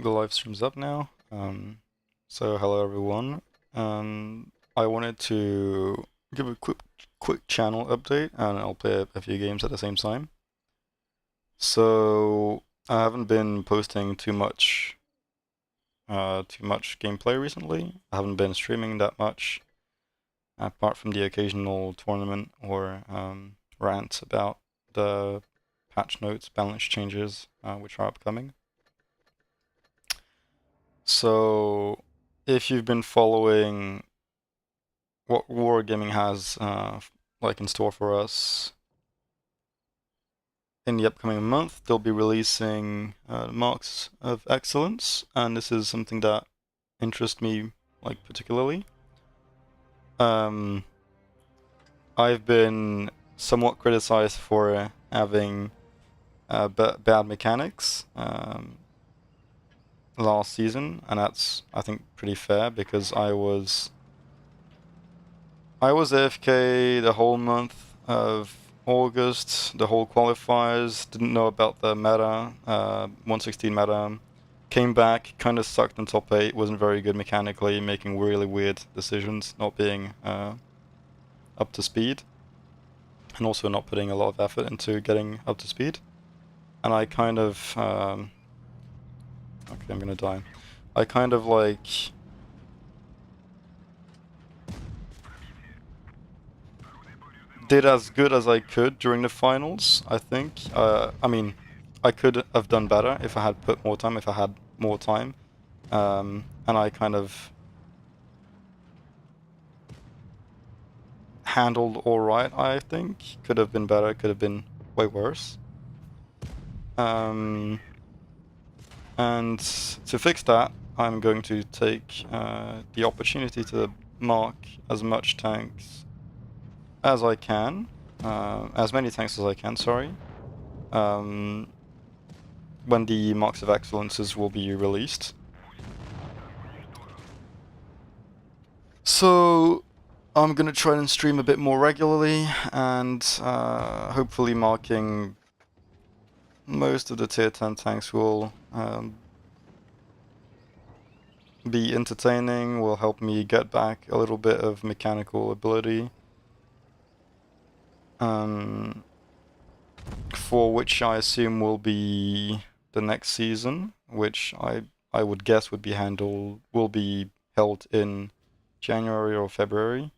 the live stream's up now. So hello everyone. I wanted to give a quick channel update, and I'll play a few games at the same time. So I haven't been posting too much gameplay recently. I haven't been streaming that much, apart from the occasional tournament or rant about the patch notes, balance changes, which are upcoming. So, if you've been following what Wargaming has like in store for us in the upcoming month, they'll be releasing Marks of Excellence, and this is something that interests me like particularly. I've been somewhat criticized for having bad mechanics last season, and that's, I think, pretty fair because I was AFK the whole month of August, the whole qualifiers, didn't know about the meta, 116 meta, came back, kind of sucked in top 8, wasn't very good mechanically, making really weird decisions, not being up to speed, and also not putting a lot of effort into getting up to speed. And I kind of, okay, I'm gonna die. I kind of like did as good as I could during the finals, I think. I mean, I could have done better if I had put more time, if I had more time. And I kind of handled alright, I think. Could have been better, could have been way worse. And to fix that, I'm going to take the opportunity to mark as much tanks as I can. As many tanks as I can, sorry. When the Marks of Excellences will be released. So I'm gonna try and stream a bit more regularly, and hopefully marking most of the tier 10 tanks will be entertaining, will help me get back a little bit of mechanical ability. For which I assume will be the next season, which I would guess will be held in January or February.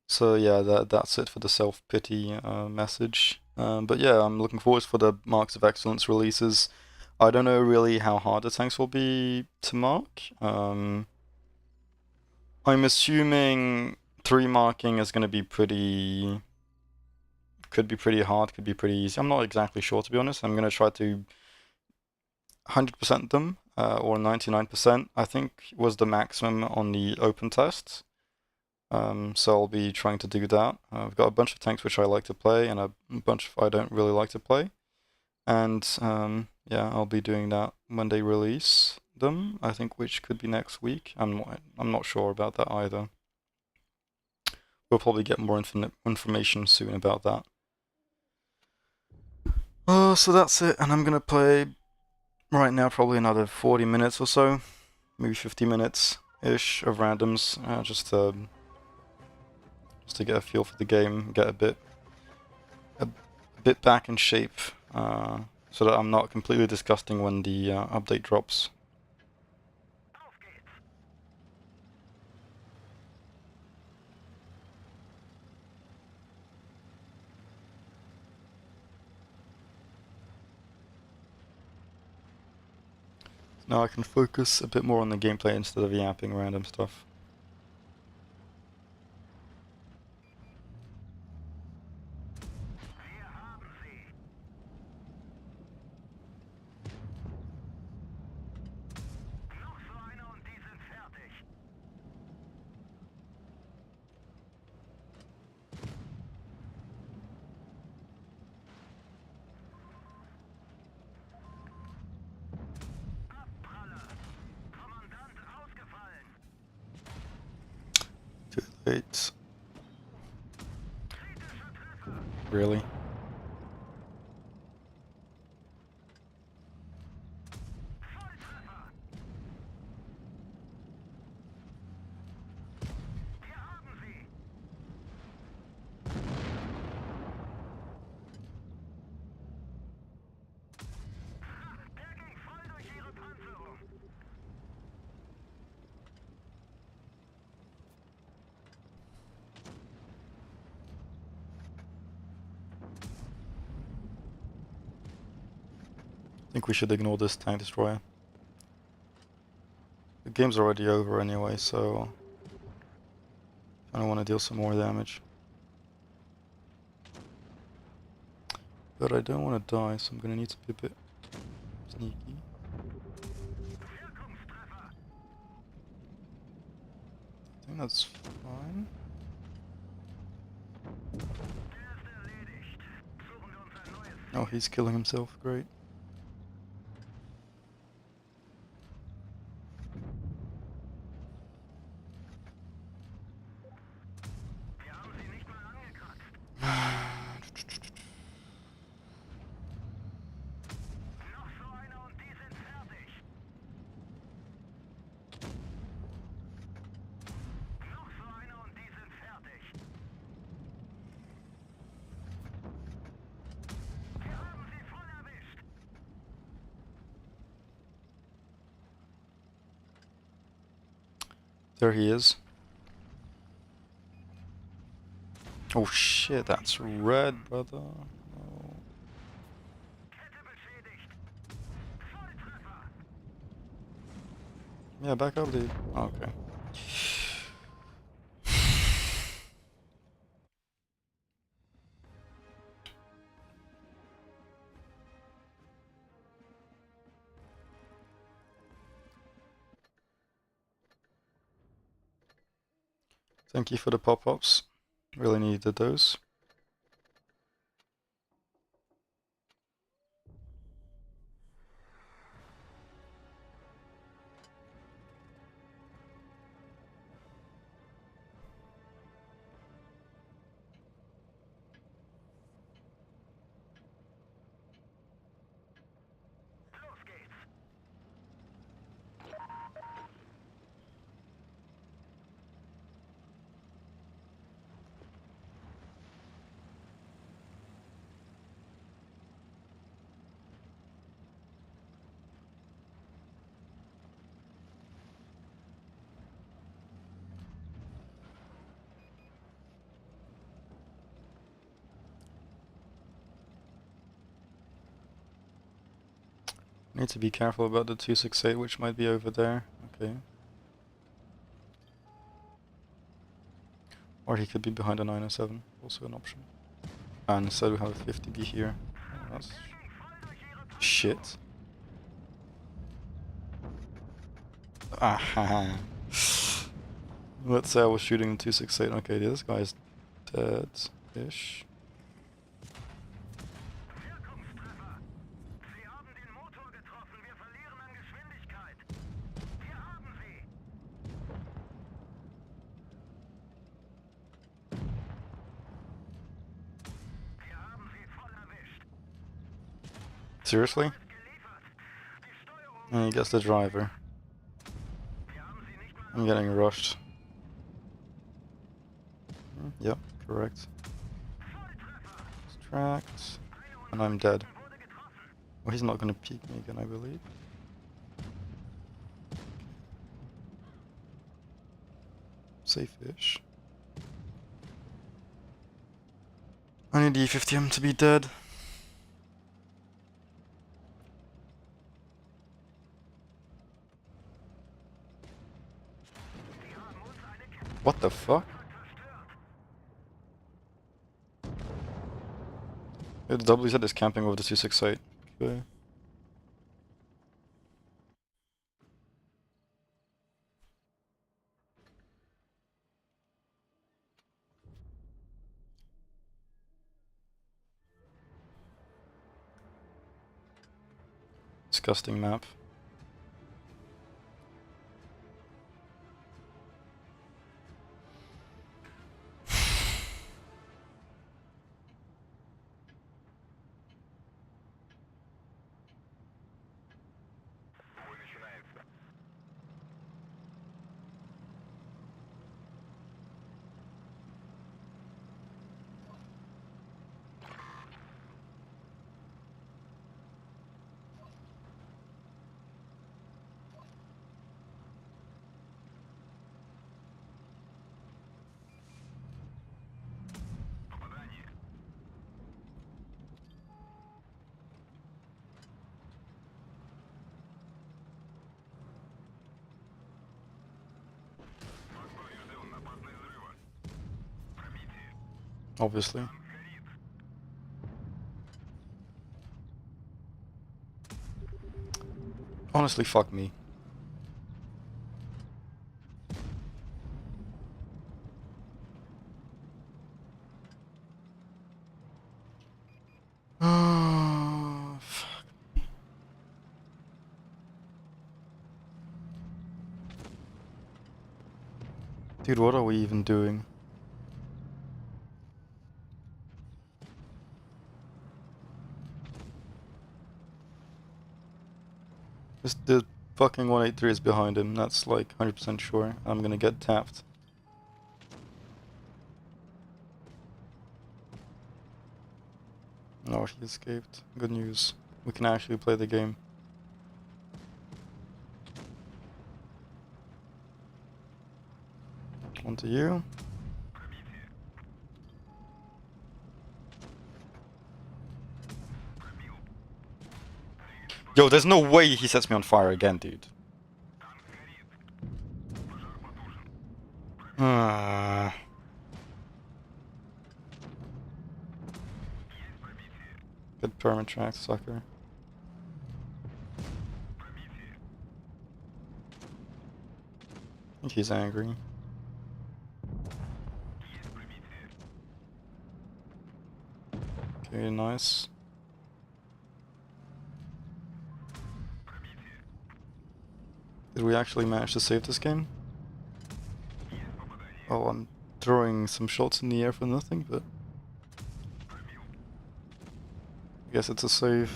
So yeah, that's it for the self-pity message. But yeah, I'm looking forward for the Marks of Excellence releases. I don't know really how hard the tanks will be to mark. I'm assuming 3 marking is going to be could be pretty hard, could be pretty easy. I'm not exactly sure, to be honest. I'm going to try to 100% them, or 99%, I think was the maximum on the open tests. So I'll be trying to do that. I've got a bunch of tanks which I like to play, and a bunch I don't really like to play. And yeah, I'll be doing that when they release them, I think, which could be next week. I'm not sure about that either. We'll probably get more information soon about that. So that's it, and I'm gonna play right now probably another 40 minutes or so, maybe 50 minutes-ish of randoms, just to get a feel for the game, get a bit back in shape, so that I'm not completely disgusting when the update drops. Now I can focus a bit more on the gameplay instead of yapping random stuff. Too late. Really? think we should ignore this tank destroyer. The game's already over anyway, so I don't want to deal some more damage. But I don't want to die, so I'm gonna need to be a bit sneaky. I think that's fine. Oh, he's killing himself, great. There he is. Oh shit, that's red, brother. Oh. Yeah, back up, dude. Okay. Thank you for the pop-ups. Really needed those. Need to be careful about the 268, which might be over there. Okay. Or he could be behind a 907, also an option. And instead we have a 50B here. Oh, that's shit. Ah, let's say I was shooting the 268. Okay, this guy's dead-ish. Seriously? And he gets the driver. I'm getting rushed. Yep, correct. Extract. And I'm dead. Well, he's not gonna peek me again, I believe. Safe-ish. I need E50M to be dead. What the fuck? The WZ is camping over the 268. Okay. Disgusting map. obviously. Honestly, fuck me. Fuck. Dude, what are we even doing? The fucking 183 is behind him, that's like 100% sure. I'm gonna get tapped. No, he escaped. Good news. We can actually play the game. On to you. Yo, there's no way he sets me on fire again, dude. Good permatrack, sucker. I think he's angry. Okay, nice. Did we actually manage to save this game? Oh, I'm throwing some shots in the air for nothing, but I guess it's a save.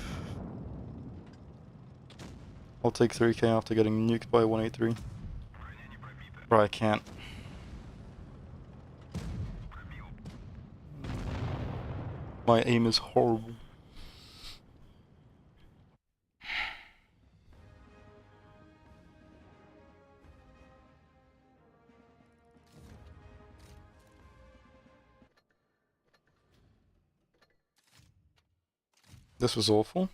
I'll take 3k after getting nuked by 183. Bro, I can't. My aim is horrible. This was awful.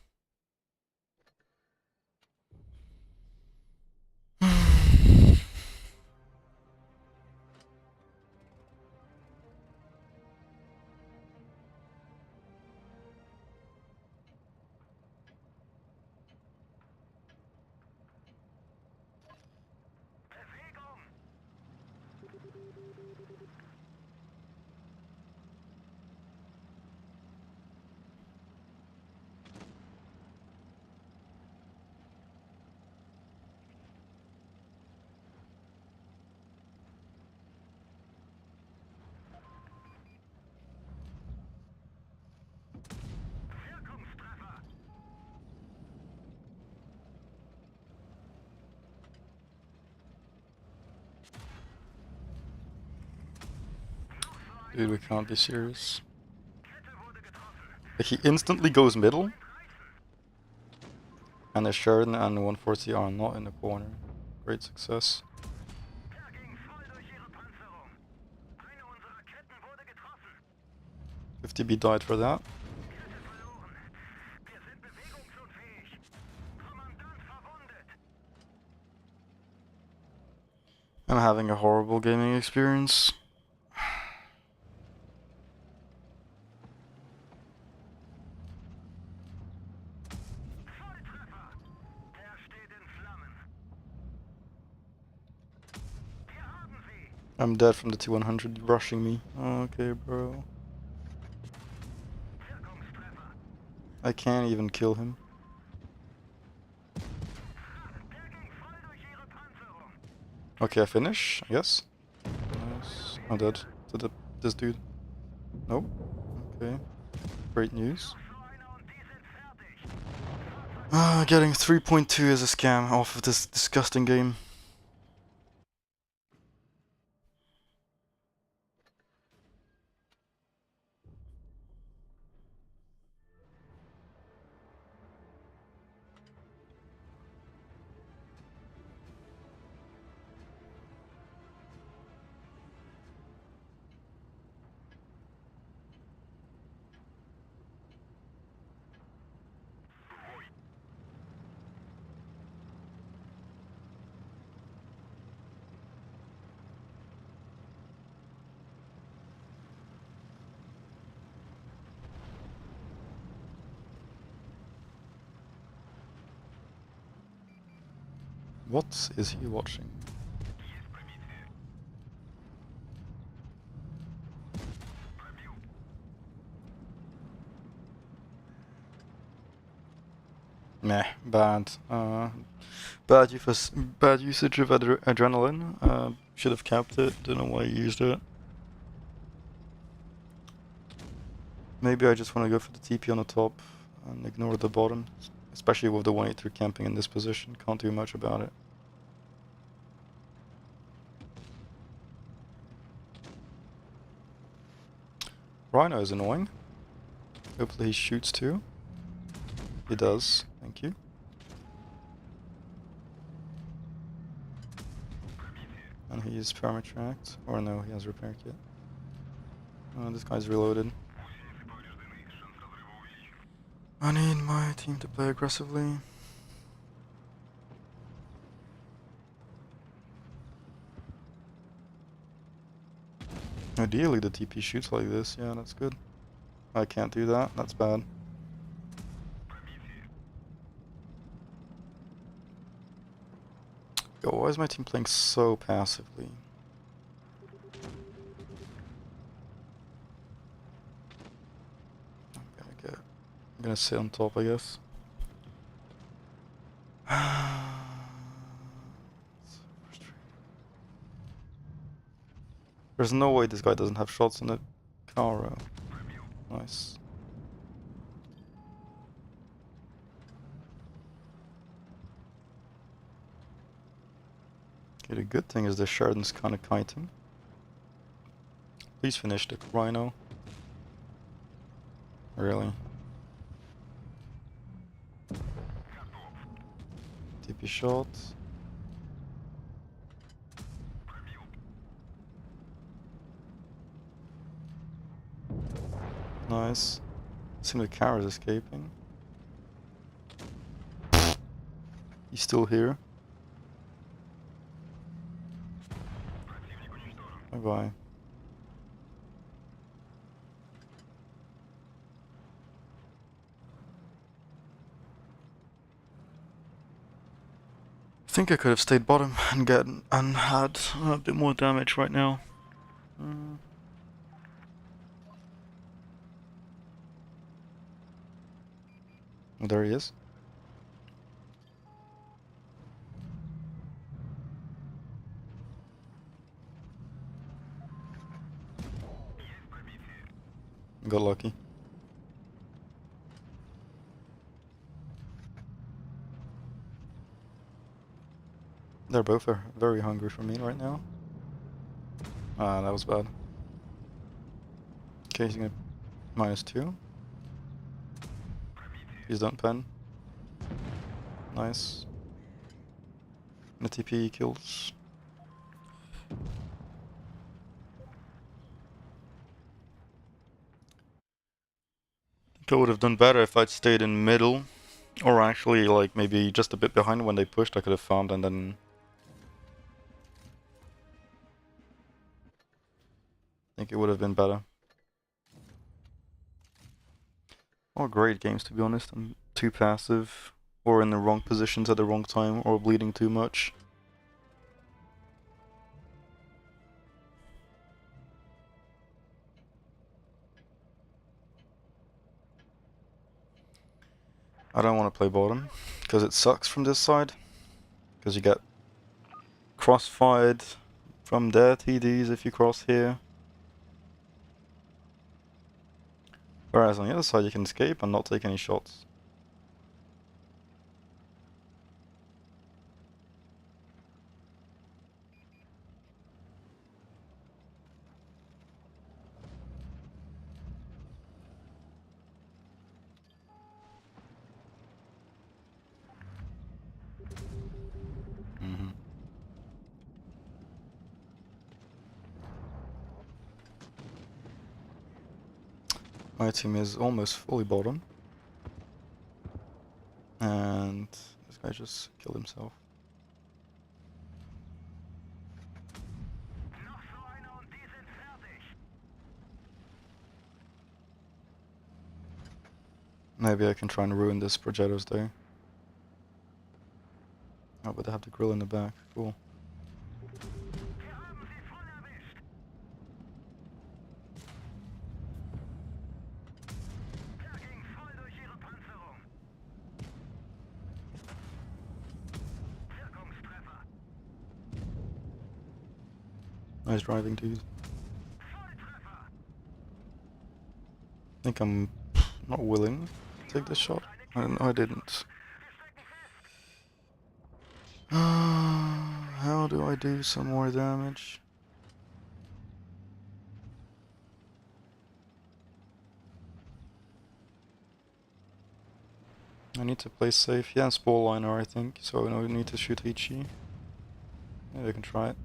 Dude, we can't be serious. Like, he instantly goes middle, and the Sheridan and the 140 are not in the corner. Great success. 50B died for that. I'm having a horrible gaming experience. I'm dead from the T100 rushing me. Okay, bro. I can't even kill him. Okay, I finish, I guess. Nice. I'm dead to this dude. Nope. Okay. Great news. Getting 3.2 is a scam off of this disgusting game. What is he watching? Meh, bad. Bad usage of adrenaline. Should have kept it. Don't know why he used it. Maybe I just want to go for the TP on the top and ignore the bottom. Especially with the 183 camping in this position. Can't do much about it. Rhino is annoying. Hopefully he shoots too. He does. Thank you. And he's permatracked. Or no, he has repair kit. Oh, this guy's reloaded. I need my team to play aggressively. Ideally the TP shoots like this, yeah, that's good. I can't do that, that's bad. Yo, why is my team playing so passively? I'm gonna sit on top, I guess. There's no way this guy doesn't have shots on the car. Nice. Okay, the good thing is the Sheridan's kind of kiting. Please finish the Rhino. Really? TP shot. Nice. Seems like Kara's escaping. He's still here. Bye bye. I think I could have stayed bottom and had a bit more damage right now. Oh, there he is. Got lucky. They're both very hungry for me right now. Ah, that was bad. Okay, he's gonna -2. He's done pen. Nice. And the TP kills. I think I would have done better if I'd stayed in middle. Or actually, like, maybe just a bit behind when they pushed, I could have farmed and then... I think it would have been better. All great games, to be honest. I'm too passive, or in the wrong positions at the wrong time, or bleeding too much. I don't want to play bottom, because it sucks from this side. Because you get crossfired from their TDs if you cross here. Whereas on the other side you can escape and not take any shots. My team is almost fully bottom. And this guy just killed himself. Maybe I can try and ruin this Progetto's day. Oh but they have the grill in the back. Cool. Nice driving, dude. I think I'm not willing to take this shot. I didn't. How do I do some more damage? I need to play safe. Yeah, spore liner, I think, so I don't need to shoot HE. Maybe I can try it.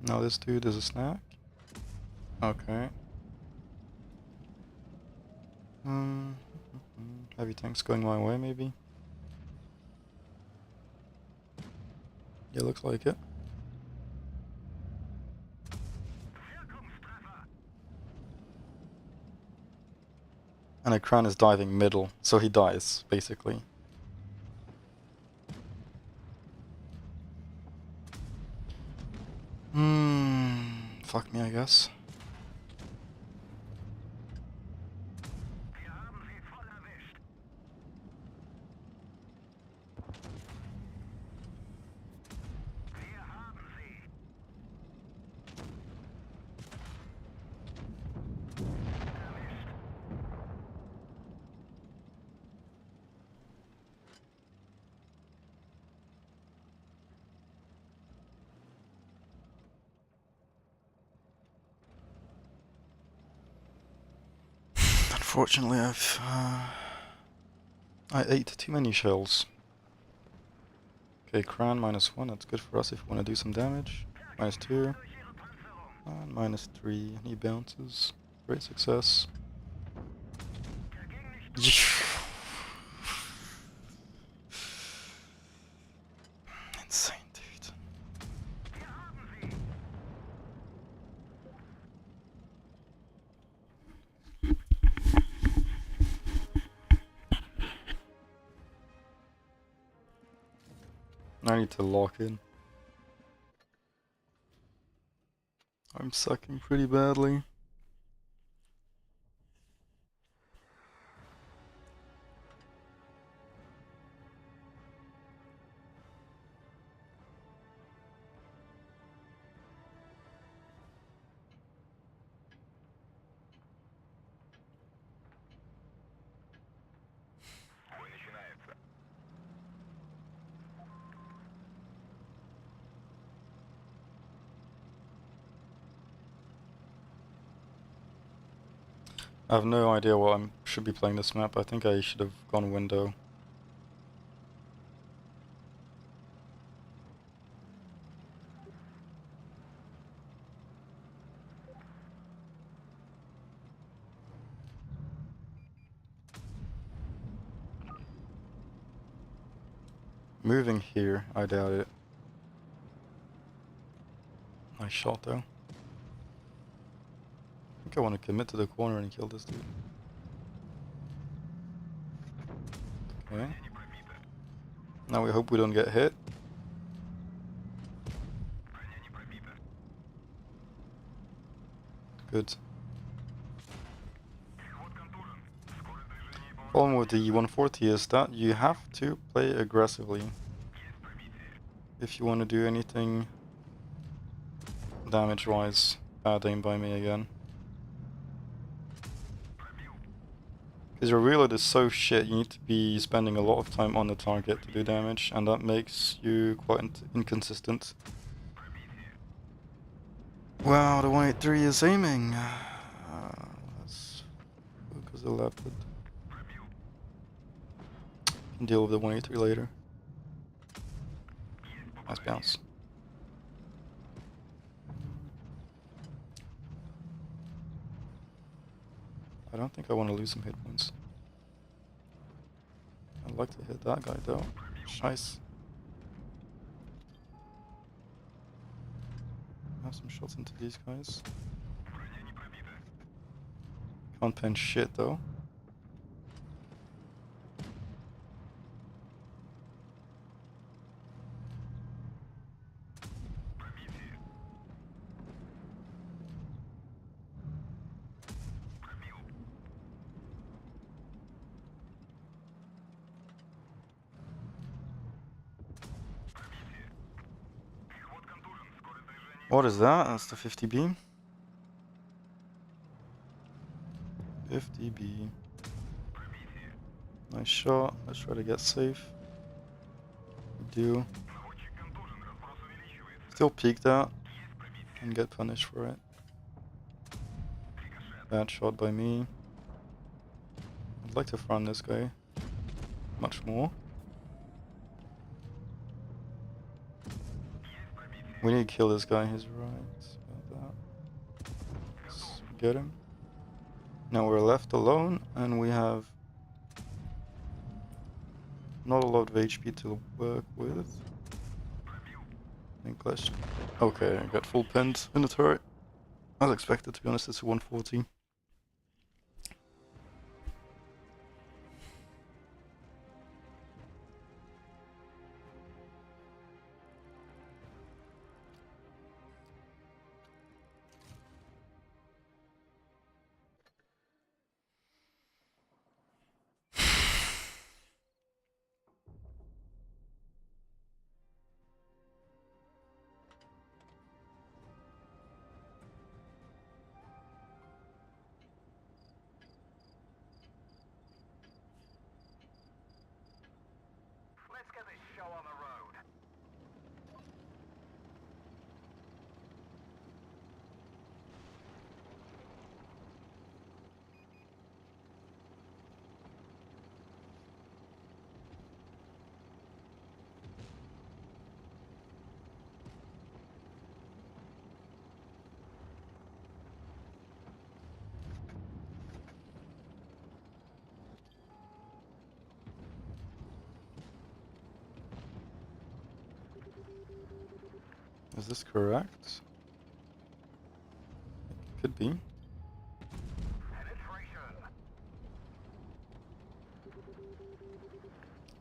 Now this dude is a snack. Okay. Heavy tanks going my way, maybe? Yeah, looks like it. And Ekran is diving middle, so he dies, basically. Fuck me, I guess. Unfortunately, I ate too many shells. Okay, Kran -1, that's good for us if we want to do some damage. -2. And -3, and he bounces. Great success. Insane, dude. I need to lock in. I'm sucking pretty badly. I have no idea what I should be playing this map. I think I should have gone window. Moving here, I doubt it. Nice shot though. I think I want to commit to the corner and kill this dude. Okay. Now we hope we don't get hit. Good. Problem with the 140 is that you have to play aggressively if you want to do anything damage-wise. Bad aim by me again. Because your reload is so shit, you need to be spending a lot of time on the target to do damage, and that makes you quite inconsistent. Wow, the 183 is aiming! Let's focus the leopard. Can deal with the 183 later. Nice bounce. I don't think I want to lose some hit points. I'd like to hit that guy though. Nice. Have some shots into these guys. Can't pen shit though. What is that? That's the 50B. 50B. Nice shot. Let's try to get safe. We do. Still peeked out and get punished for it. Bad shot by me. I'd like to front this guy much more. We need to kill this guy, he's right about that. Let's get him. Now we're left alone and we have not a lot of HP to work with. English. Okay, I got full pinned in the turret. As expected, to be honest, it's a 140. Let's get this show on the road. Is this correct? Could be. I'm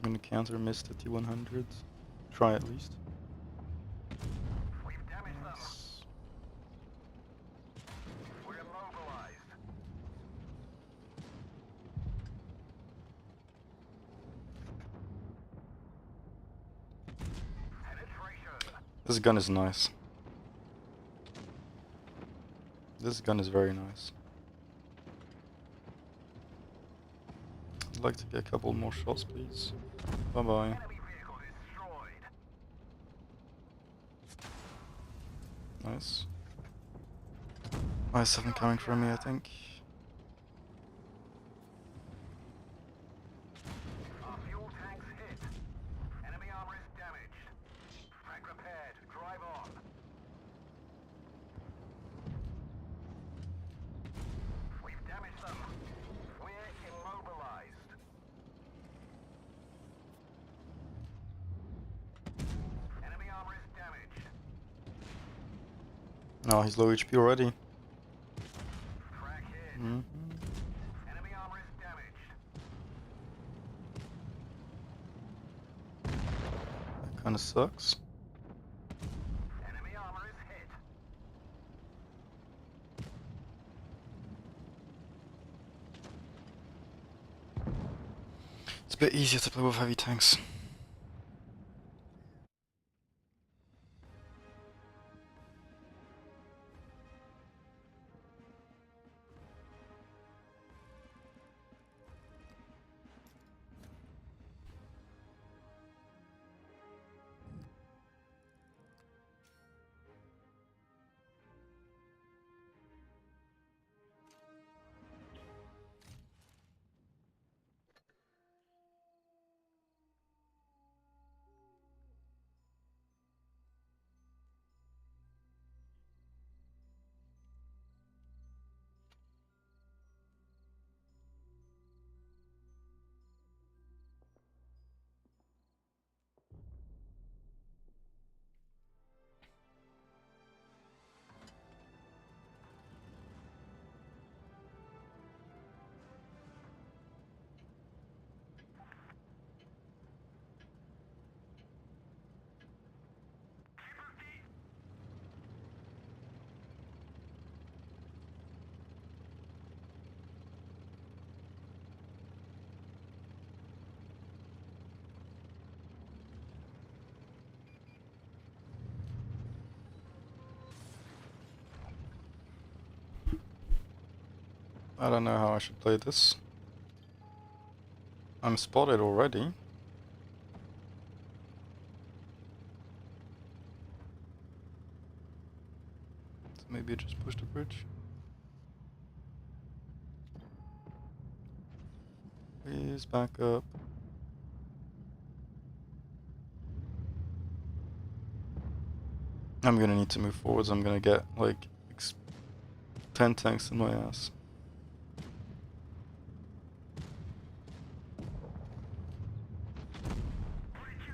gonna counter miss the T100s. Try at least. We've damaged them. Nice. We're immobilized. Penetration. This gun is nice. This gun is very nice. I'd like to get a couple more shots, please. Bye bye. Enemy vehicle destroyed. Nice. I7 coming from me, I think. Our fuel tank's hit. Enemy armor is damaged. Tank repaired. Drive on. We've damaged them. We're immobilized. Enemy armor is damaged. Oh, he's low HP already. Frag hit. Mm-hmm. Enemy armor is damaged. That kinda sucks. Enemy armor is hit. It's a bit easier to play with heavy tanks. I don't know how I should play this. I'm spotted already. So maybe just push the bridge. Please back up. I'm gonna need to move forwards. I'm gonna get like 10 tanks in my ass.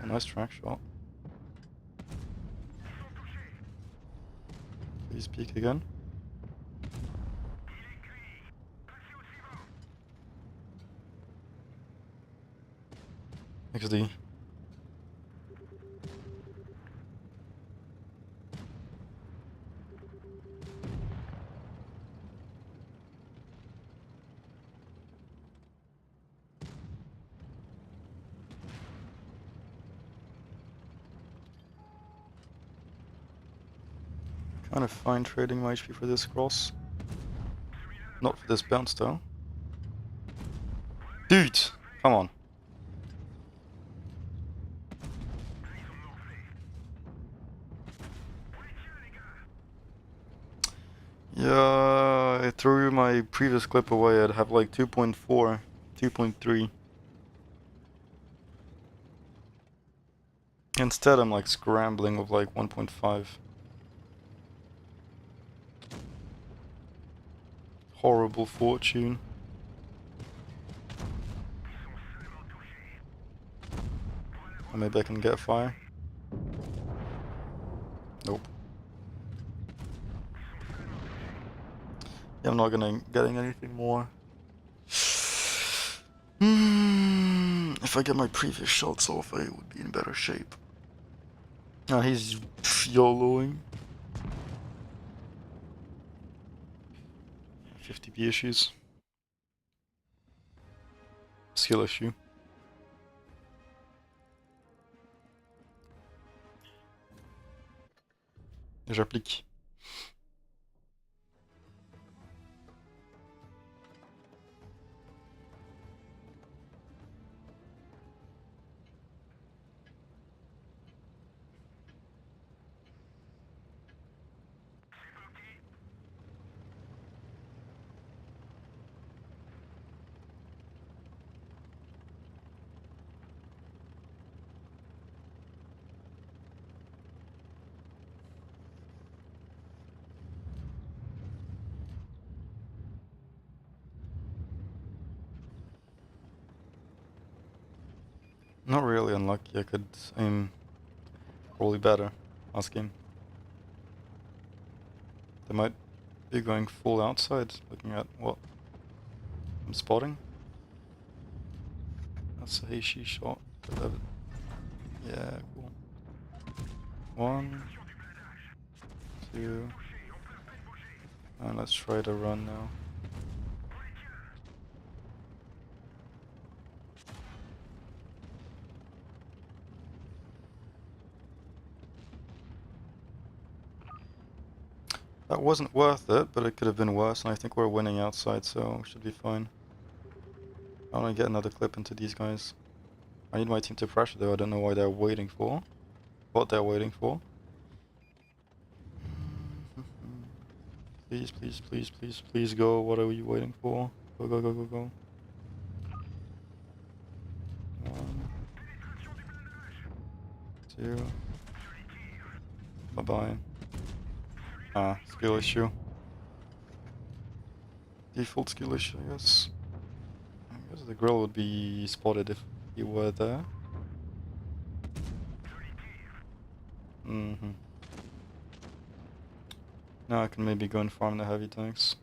A nice track shot. Please peek again. XD. Kind of fine trading my HP for this cross. Not for this bounce though. Dude! Come on. Yeah, I threw my previous clip away. I'd have like 2.4, 2.3. Instead I'm like scrambling with like 1.5. Horrible fortune. Or maybe I can get a fire. Nope. Yeah, I'm not gonna getting anything more. If I get my previous shots off, I would be in better shape. Ah, he's YOLOing. 50p issues. Skill issue. J'applique. Not really unlucky, I could aim probably better last game. They might be going full outside, looking at what I'm spotting. That's a Heishi shot. Yeah, cool. 1, 2, and let's try to run now. That wasn't worth it, but it could have been worse, and I think we're winning outside, so we should be fine. I want to get another clip into these guys. I need my team to pressure though, I don't know why they're waiting for. What they're waiting for. Please, please, please, please, please go, what are you waiting for? Go, go, go, go, go. 1, 2. Bye-bye. Ah, skill issue. Default skill issue, I guess. I guess the grill would be spotted if he were there. Now I can maybe go and farm the heavy tanks.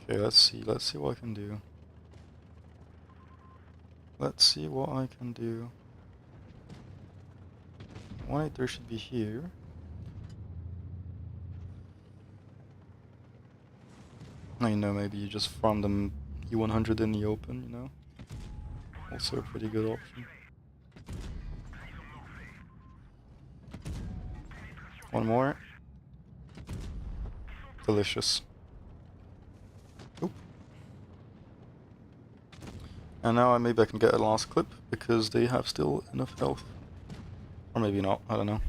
Okay, let's see what I can do. Let's see what I can do. 183 should be here. Now, you know, maybe you just farm them E100 in the open, you know? Also a pretty good option. One more. Delicious. Oop. And now maybe I can get a last clip, because they have still enough health. Or maybe not, I don't know.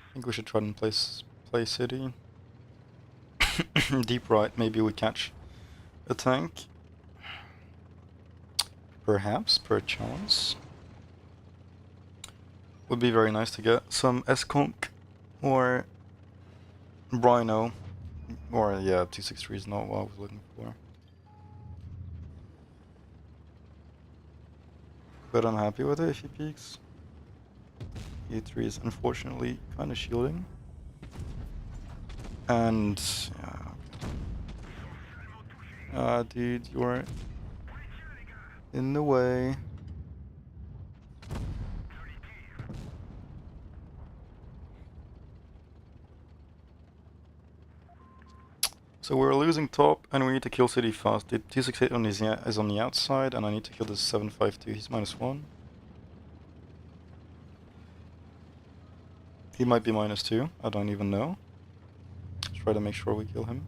I think we should try and play city. Deep right, maybe we catch a tank. Perhaps, per chance. Would be very nice to get some S-Conk or Rhino. Or, yeah, 263 is not what I was looking for. But I'm happy with it if he peeks. E3 is unfortunately kind of shielding. And, yeah. Dude, you're in the way. So we're losing top, and we need to kill city fast. The 268 is on the outside, and I need to kill this 752. He's -1. He might be -2. I don't even know. Try to make sure we kill him.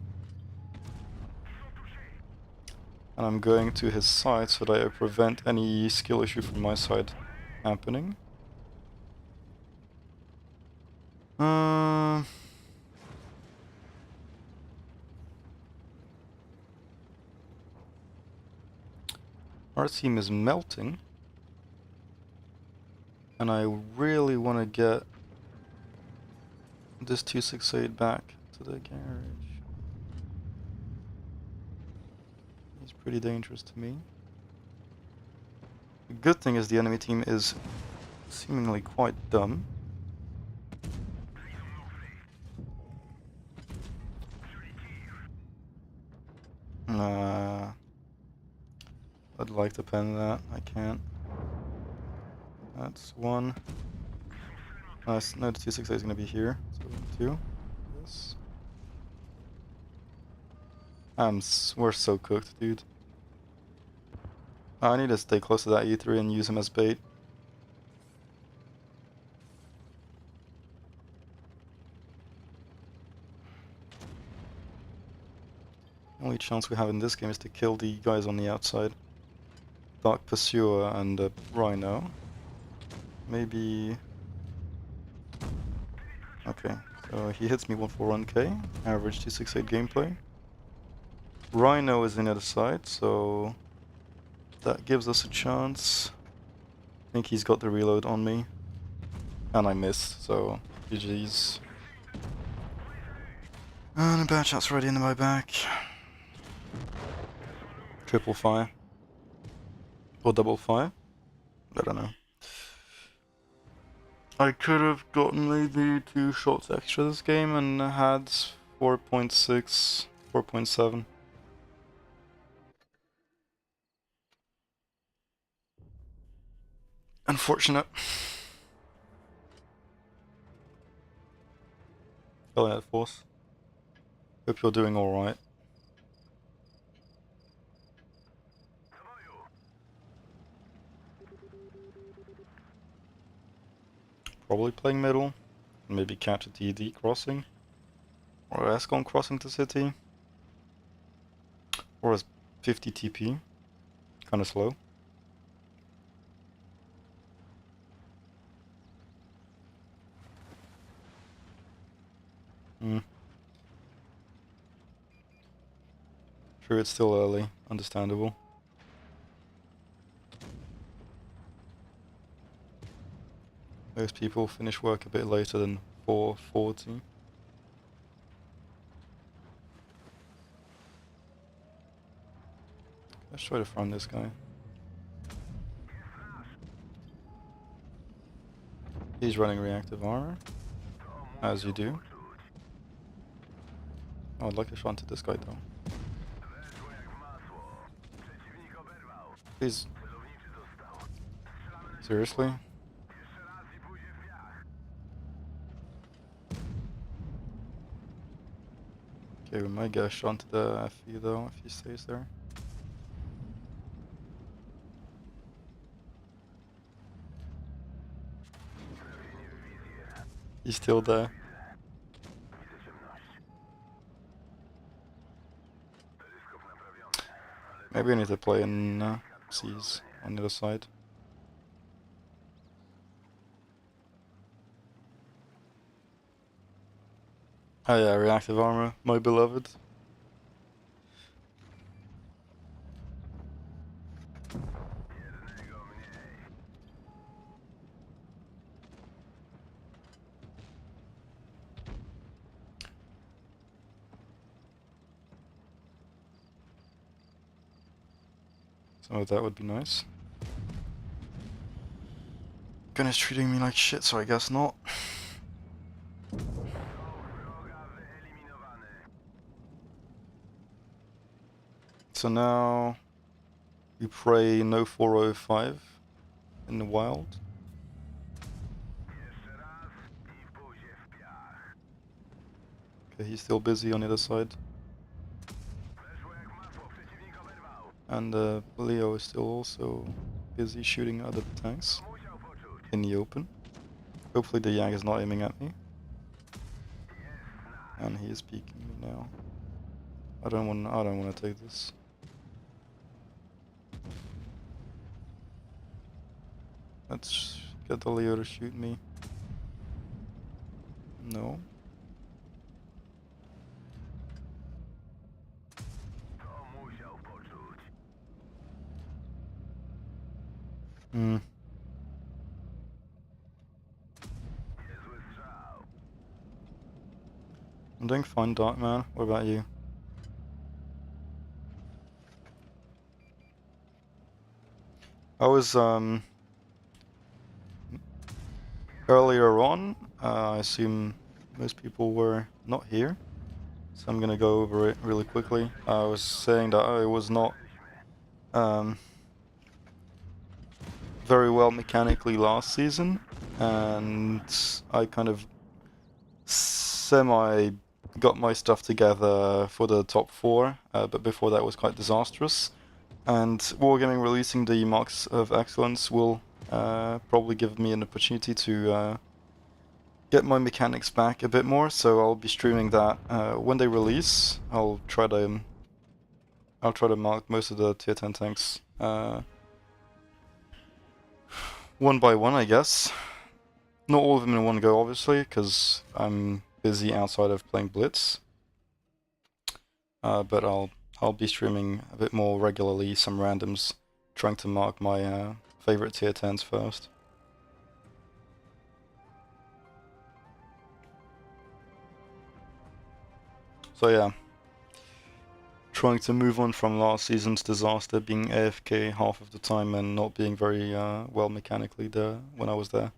And I'm going to his side so that I prevent any skill issue from my side happening. Our team is melting. And I really want to get this 268 back to the garage. He's pretty dangerous to me. The good thing is the enemy team is seemingly quite dumb. I'd like to pen that. I can't. That's one. Nice. No, the 268 is going to be here. So two. This. We're so cooked, dude. I need to stay close to that E3 and use him as bait. The only chance we have in this game is to kill the guys on the outside. Dark Pursuer and Rhino. Maybe... Okay, so he hits me 141k, average 268 gameplay. Rhino is in the other side, so that gives us a chance. I think he's got the reload on me. And I missed, so GG's. And a bad shot's ready into my back. Triple fire. Or double fire. I don't know. I could have gotten maybe 2 shots extra this game and had 4.6, 4.7. Unfortunate. Hello, Air Force. Hope you're doing alright. Probably playing middle. Maybe catch a TD crossing. Or a Ascon crossing to city. Or a 50 TP. Kinda slow. True, it's still early. Understandable. Most people finish work a bit later than 4:40. Let's try to find this guy. He's running reactive armor, as you do. Oh, I'd like a shot at this guy though. Please. Seriously? Okay, we might get a shot to the FE though, if he stays there. He's still there. Maybe I need to play in C's on the other side. Oh yeah, reactive armor, my beloved. Some of that would be nice. Gunner's treating me like shit, so I guess not. So now we pray no 405 in the wild. Okay, he's still busy on the other side. And Leo is still also busy shooting other tanks in the open. Hopefully the Yang is not aiming at me. And he is peeking me now. I don't want to take this. Let's get the Leo to shoot me. No. Hmm. I'm doing fine, Dark Man. What about you? I was earlier on. I assume most people were not here, so I'm gonna go over it really quickly. I was saying that I was not very well mechanically last season, and I kind of semi got my stuff together for the top 4, but before that was quite disastrous. And Wargaming releasing the Marks of Excellence will probably give me an opportunity to get my mechanics back a bit more, so I'll be streaming that when they release. I'll try to mark most of the tier 10 tanks one by one, I guess. Not all of them in one go, obviously, because I'm busy outside of playing Blitz. But I'll be streaming a bit more regularly, some randoms, trying to mark my favorite tier 10s first. So yeah, trying to move on from last season's disaster, being AFK half of the time and not being very well mechanically there when I was there.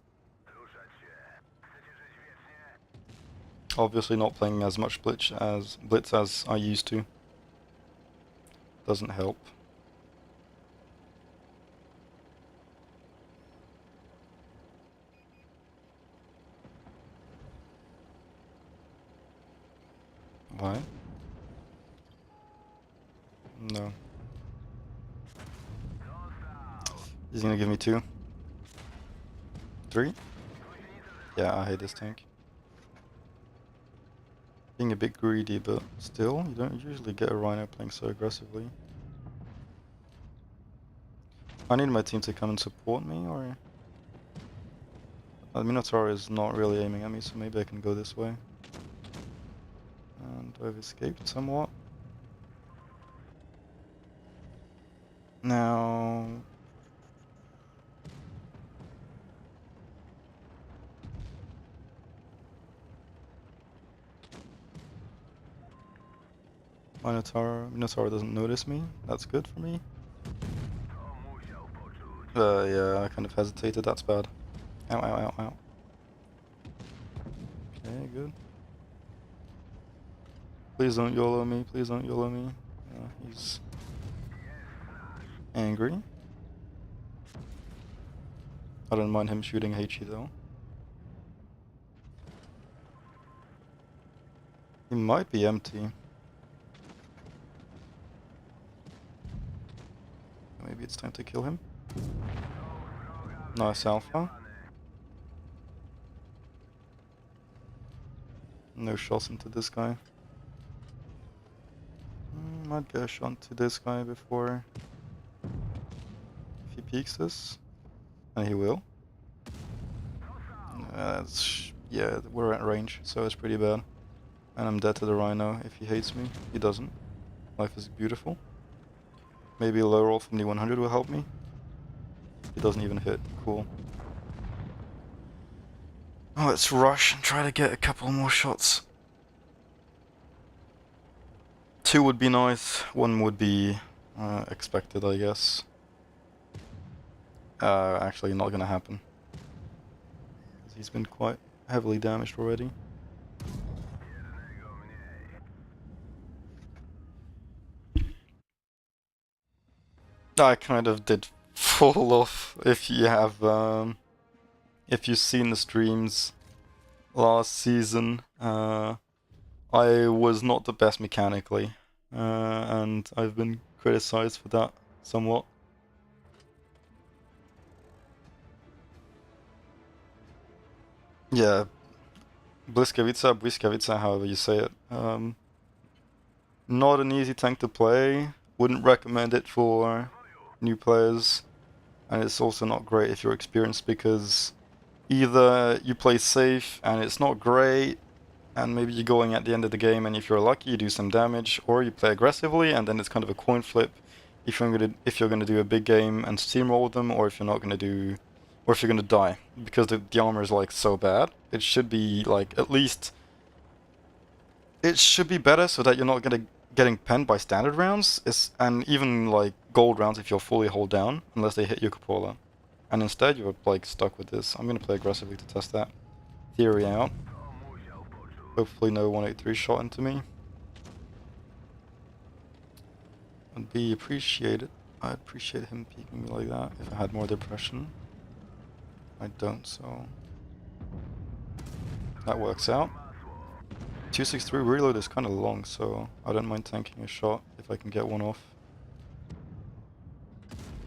Obviously not playing as much Blitz as I used to. Doesn't help. Why? No. He's gonna give me 2. 3? Yeah, I hate this tank. Being a bit greedy, but still, you don't usually get a Rhino playing so aggressively. I need my team to come and support me, or... The Minotaur is not really aiming at me, so maybe I can go this way. And I've escaped somewhat. Now... Minotaur doesn't notice me. That's good for me. Yeah, I kind of hesitated. That's bad. Ow, ow, ow, ow. Okay, good. Please don't YOLO me. Please don't YOLO me. He's angry. I don't mind him shooting Heichi though. He might be empty. Maybe it's time to kill him. Nice alpha. No shots into this guy. Might get a shot to this guy before if he peeks this. And he will. Yeah, we're at range, so it's pretty bad. And I'm dead to the Rhino if he hates me. He doesn't. Life is beautiful. Maybe a low roll from the 100 will help me. He doesn't even hit. Cool. Oh, let's rush and try to get a couple more shots. 2 would be nice. 1 would be expected, I guess. Actually, not gonna happen. He's been quite heavily damaged already. I kind of did fall off. If you have, if you've seen the streams last season, I was not the best mechanically, and I've been criticized for that somewhat. Yeah, Błyskawica, however you say it. Not an easy tank to play. Wouldn't recommend it for new players, and it's also not great if you're experienced, because either you play safe and it's not great, and maybe you're going at the end of the game, and if you're lucky you do some damage, or you play aggressively and then it's kind of a coin flip if you're gonna do a big game and steamroll them, or if you're not gonna do, or if you're gonna die, because the armor is like so bad. It should be like, at least it should be better so that you're not getting penned by standard rounds, and even like gold rounds if you're fully hold down, unless they hit your cupola. And instead you're like stuck with this. I'm gonna play aggressively to test that theory out. Hopefully no 183 shot into me. Would be appreciated. I'd appreciate him peeking me like that if I had more depression. I don't, so that works out. 263 reload is kind of long, so I don't mind tanking a shot if I can get one off.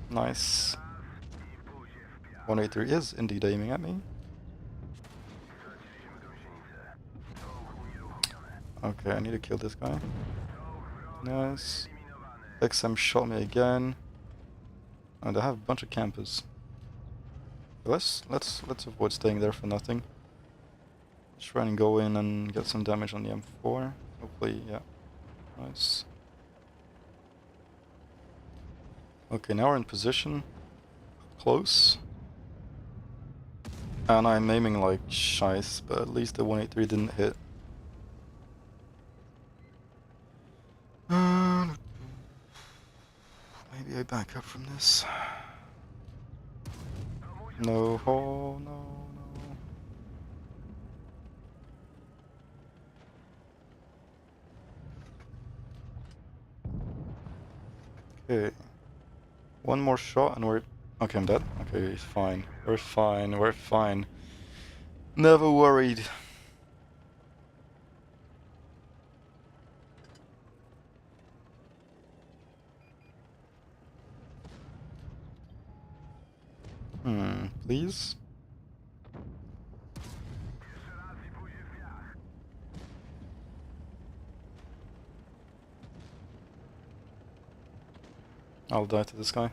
Nice. 183 is indeed aiming at me. Okay, I need to kill this guy. Nice. XM shot me again. And I have a bunch of campers. Let's avoid staying there for nothing. Try and go in and get some damage on the M4. Hopefully, yeah. Nice. Okay, now we're in position. Close. And I'm aiming like shice, but at least the 183 didn't hit. Maybe I back up from this. No, oh no. Okay. One more shot and we're... Okay, I'm dead. Okay, he's fine. We're fine, we're fine. Never worried. Please? I'll die to this guy.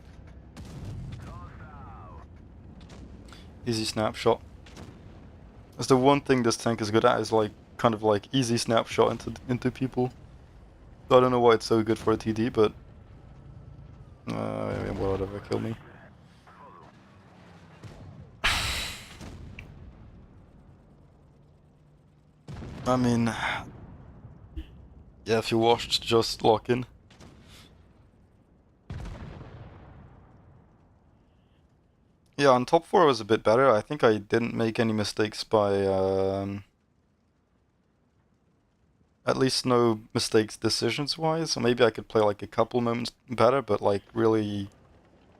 Easy snapshot. That's the one thing this tank is good at, is like kind of like easy snapshot into people. I don't know why it's so good for a TD, but whatever. whatever, kill me. I mean, yeah, if you watched, just lock in. Yeah, on top 4 I was a bit better. I think I didn't make any mistakes by, at least no mistakes decisions-wise. So maybe I could play like a couple moments better, but like really,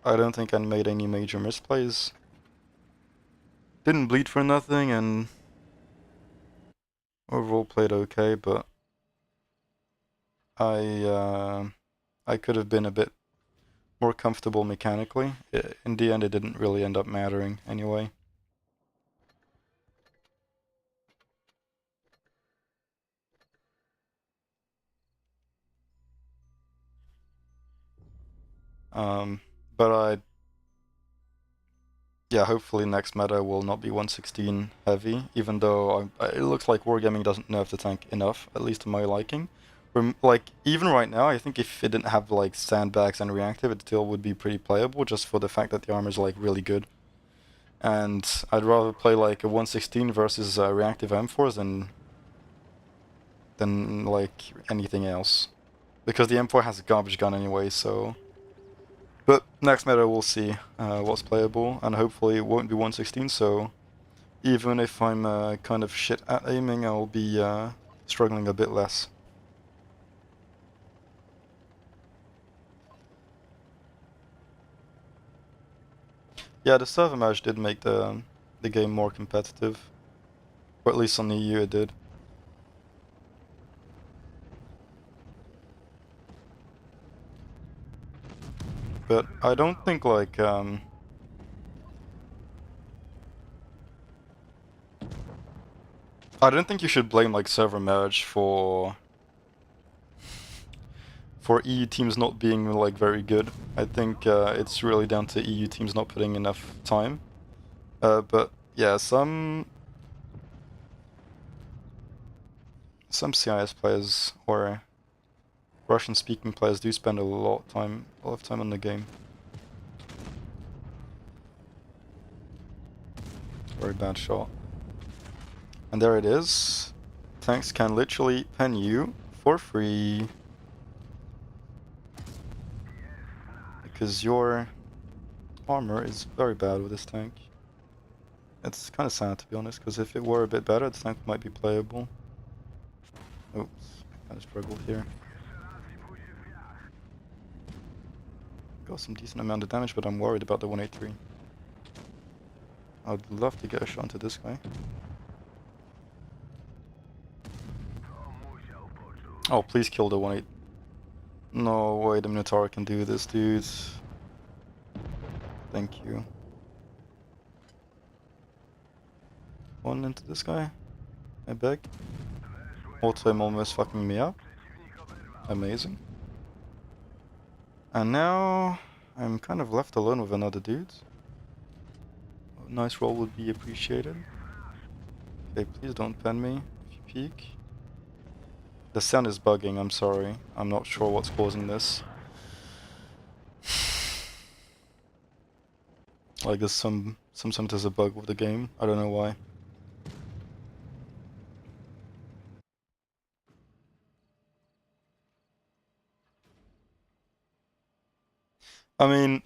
I don't think I made any major misplays. Didn't bleed for nothing, and overall played okay, but I could have been a bit more comfortable mechanically. In the end, it didn't really end up mattering anyway. But yeah, hopefully next meta will not be 116 heavy, even though it looks like Wargaming doesn't nerf the tank enough, at least to my liking. Like, even right now, I think if it didn't have like sandbags and reactive, it still would be pretty playable, just for the fact that the armor is like really good. And I'd rather play like a 116 versus reactive M4s than like anything else. Because the M4 has a garbage gun anyway, so... But next meta we'll see what's playable, and hopefully it won't be 116, so even if I'm kind of shit at aiming, I'll be struggling a bit less. Yeah, the server merge did make the game more competitive, or at least on the EU it did. But I don't think like I don't think you should blame like server merge for EU teams not being like very good. I think it's really down to EU teams not putting enough time. But yeah, some CIS players or Russian-speaking players do spend a lot of time on the game. Very bad shot. And there it is. Tanks can literally pen you for free. Because your armor is very bad with this tank. It's kind of sad, to be honest, because if it were a bit better, the tank might be playable. Oops, I kind of struggled here. Got some decent amount of damage, but I'm worried about the 183. I'd love to get a shot into this guy. Oh, please kill the 18. No way the Minotaur can do this, dude. Thank you. One into this guy. I beg. Also, I'm almost fucking me up. Amazing. And now I'm kind of left alone with another dude. A nice roll would be appreciated. Okay, please don't pen me if you peek. The sound is bugging, I'm sorry. I'm not sure what's causing this. Like there's sometimes there's a bug with the game. I don't know why. I mean,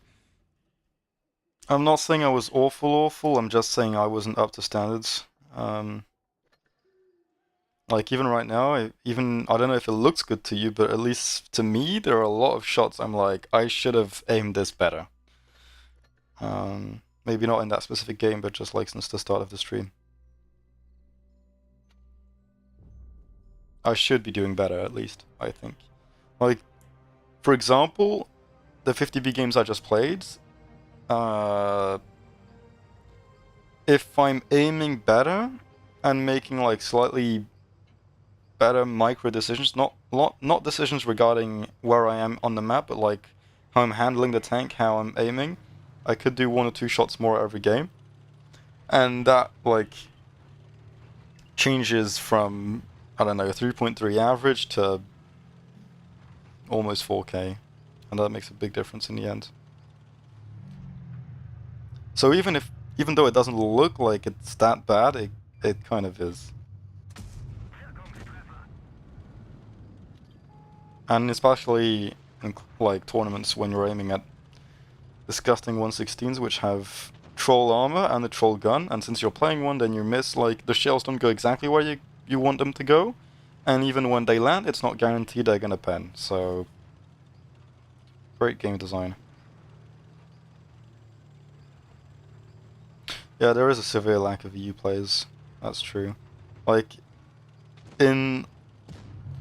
I'm not saying I was awful, I'm just saying I wasn't up to standards. Like even right now, I don't know if it looks good to you, but at least to me, there are a lot of shots I'm like, I should have aimed this better. Maybe not in that specific game, but just like since the start of the stream. I should be doing better, at least, I think. Like, for example, the 50B games I just played, if I'm aiming better and making like slightly better micro decisions, not decisions regarding where I am on the map, but like how I'm handling the tank, how I'm aiming, I could do 1 or 2 shots more every game. And that like changes from, I don't know, 3.3 average to almost 4K. And that makes a big difference in the end. So even though it doesn't look like it's that bad, it kind of is. And especially in like tournaments when you're aiming at disgusting 116s which have troll armor and the troll gun, and since you're playing one, then you miss, like, the shells don't go exactly where you want them to go, and even when they land, it's not guaranteed they're gonna pen. So great game design. Yeah, there is a severe lack of EU players. That's true. Like in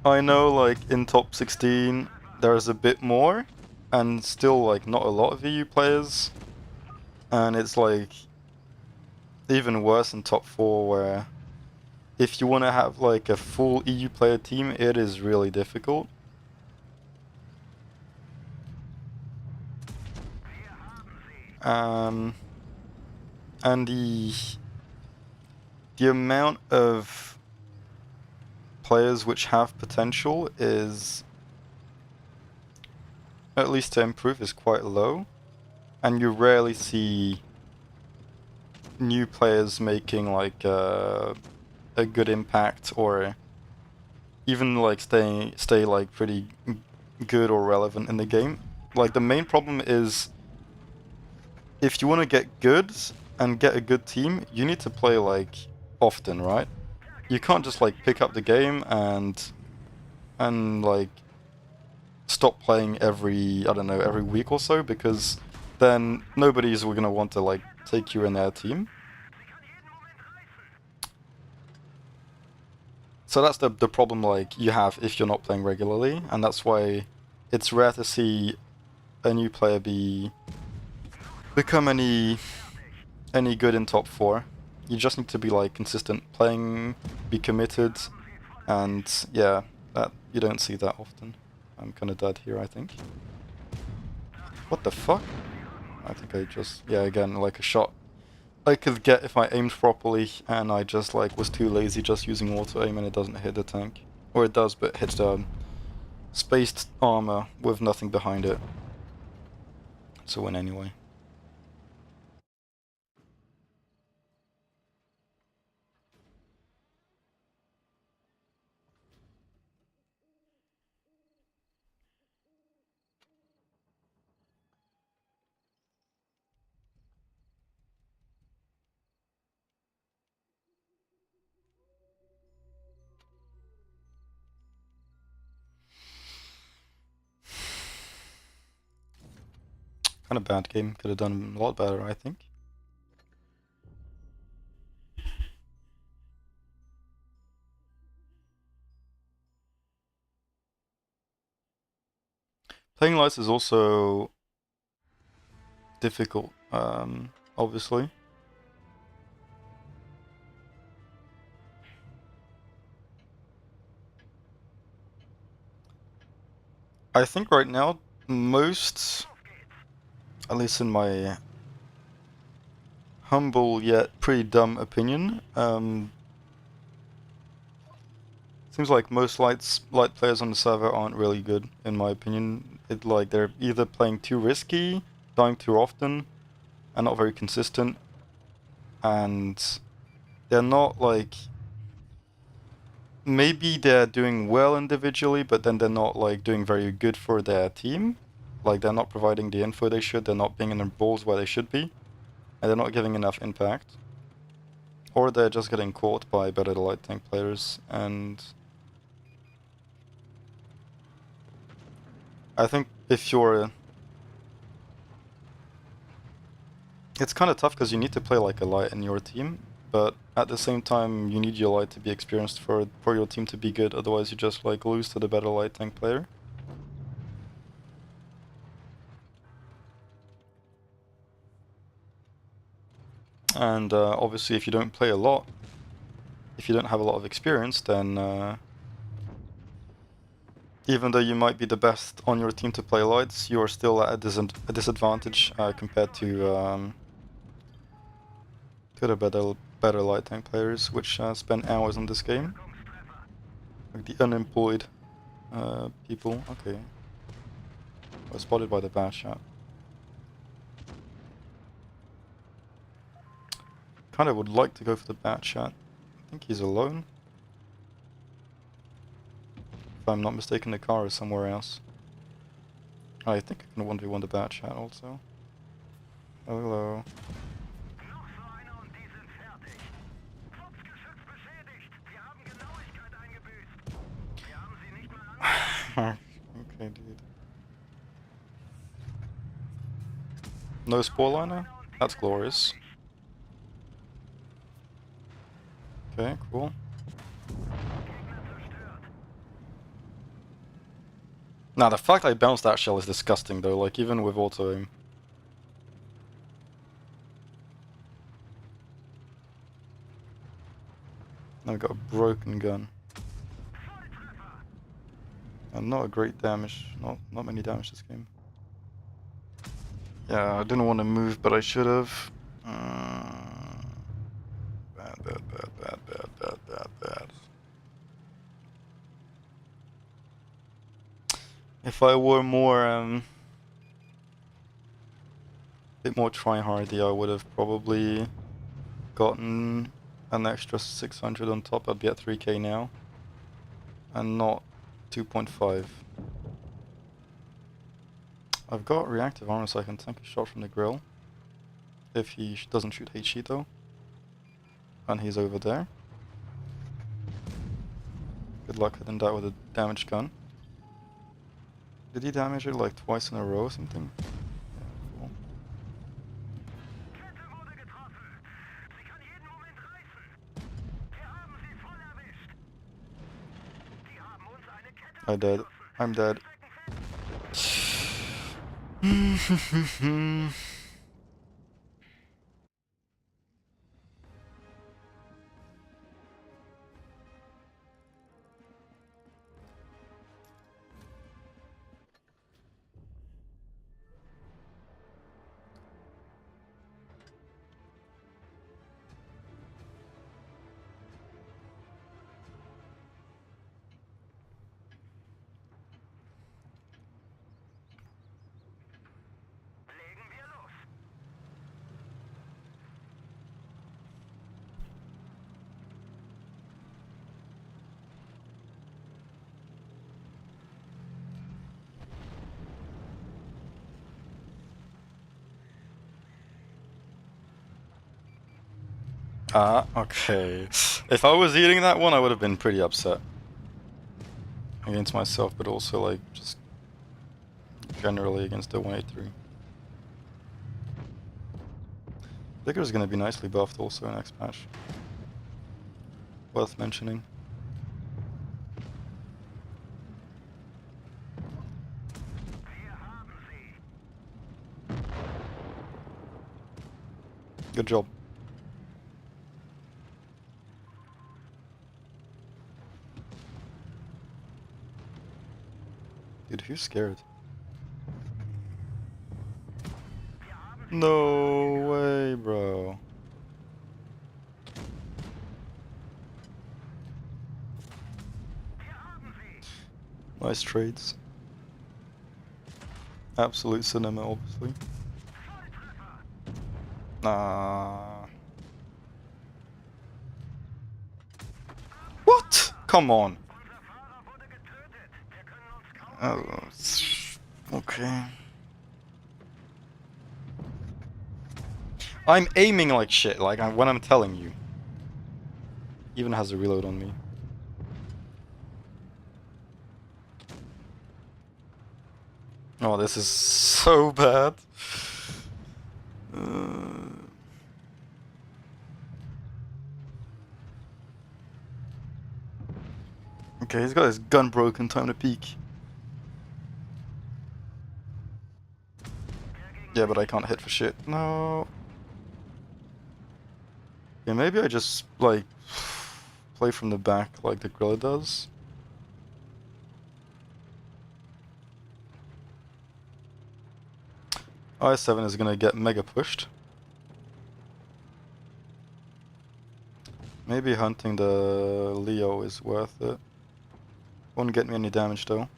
I know, like, in top 16 there's a bit more, and still, like, not a lot of EU players, and it's like even worse in top 4, where if you want to have like a full EU player team, it is really difficult. Um, and the amount of players which have potential is, at least to improve, is quite low, and you rarely see new players making like a good impact, or even like stay like pretty good or relevant in the game. Like, the main problem is, if you want to get good and get a good team, you need to play like often, right? You can't just like pick up the game and like stop playing every, I don't know, every week or so, because then nobody's gonna want to like take you in their team. So that's the problem like you have if you're not playing regularly, and that's why it's rare to see a new player become any good in top 4. You just need to be like consistent playing, be committed, and yeah, that you don't see that often. I'm kinda dead here, I think. What the fuck? I think I just, yeah, again, like a shot I could get if I aimed properly, and I just like was too lazy just using auto aim, and it doesn't hit the tank. Or it does, but it hits the spaced armor with nothing behind it. It's a win anyway. Kind of bad game. Could have done a lot better, I think. Playing lights is also difficult, obviously. I think right now, most, at least in my humble yet pretty dumb opinion, seems like most light players on the server aren't really good, in my opinion. Like, they're either playing too risky, dying too often, and not very consistent, and they're not like, maybe they're doing well individually, but then they're not like doing very good for their team. Like, they're not providing the info they should, they're not being in their balls where they should be, and they're not giving enough impact. Or they're just getting caught by better light tank players, and I think if you're... It's kind of tough because you need to play like a light in your team, but at the same time you need your light to be experienced for your team to be good, otherwise you just like lose to the better light tank player. And obviously if you don't play a lot, if you don't have a lot of experience, then even though you might be the best on your team to play lights, you're still at a disadvantage compared to the better light tank players, which spend hours on this game. Like the unemployed people. Okay. I was spotted by the bad shot. kinda would like to go for the bat chat. I think he's alone. If I'm not mistaken, the car is somewhere else. I think I can 1v1 the bat chat also. Hello. Noch so einer und die sind fertig. Truppsgeschütz beschädigt. Wir haben Genauigkeit eingebüßt. Wir haben sie nicht mal Okay, dude. No Sporeliner? That's glorious. Okay, cool. Now, the fact I bounced that shell is disgusting though, like even with auto aim. Now we've got a broken gun. And not a great damage, not many damage this game. Yeah, I didn't want to move, but I should have. Bad. If I were more, bit more tryhardy, I would have probably gotten an extra 600 on top. I'd be at 3k now, and not 2.5. I've got reactive armor, so I can tank a shot from the grill. If he doesn't shoot HE though. And he's over there. Good luck hitting that with a damaged gun. Did he damage it like twice in a row or something? Yeah, cool. Kette wurde getroffen. Sie kann jeden Moment reißen. Wir haben sie voll erwischt. Die haben uns eine Kette I dead. I'm dead. Legen wir los. Ah, okay. If I was eating that one, I would have been pretty upset. Against myself, but also like just generally against the 183. Vigor's gonna be nicely buffed also in next patch. Worth mentioning. Wir haben sie. Good job. Dude, who's scared? No way, bro. Wir haben sie. Nice trades. Absolute cinema, obviously. Volltreffer. Nah. What? Come on. Unser Fahrer wurde getötet. Wir können uns kaum. Okay. I'm aiming like shit, like when I'm telling you. Even has a reload on me. Oh, this is so bad. Okay, he's got his gun broken, time to peek. Yeah, but I can't hit for shit. No. Yeah, maybe I just, like, play from the back like the gorilla does. I7 is gonna get mega pushed. Maybe hunting the Leo is worth it. Won't get me any damage though.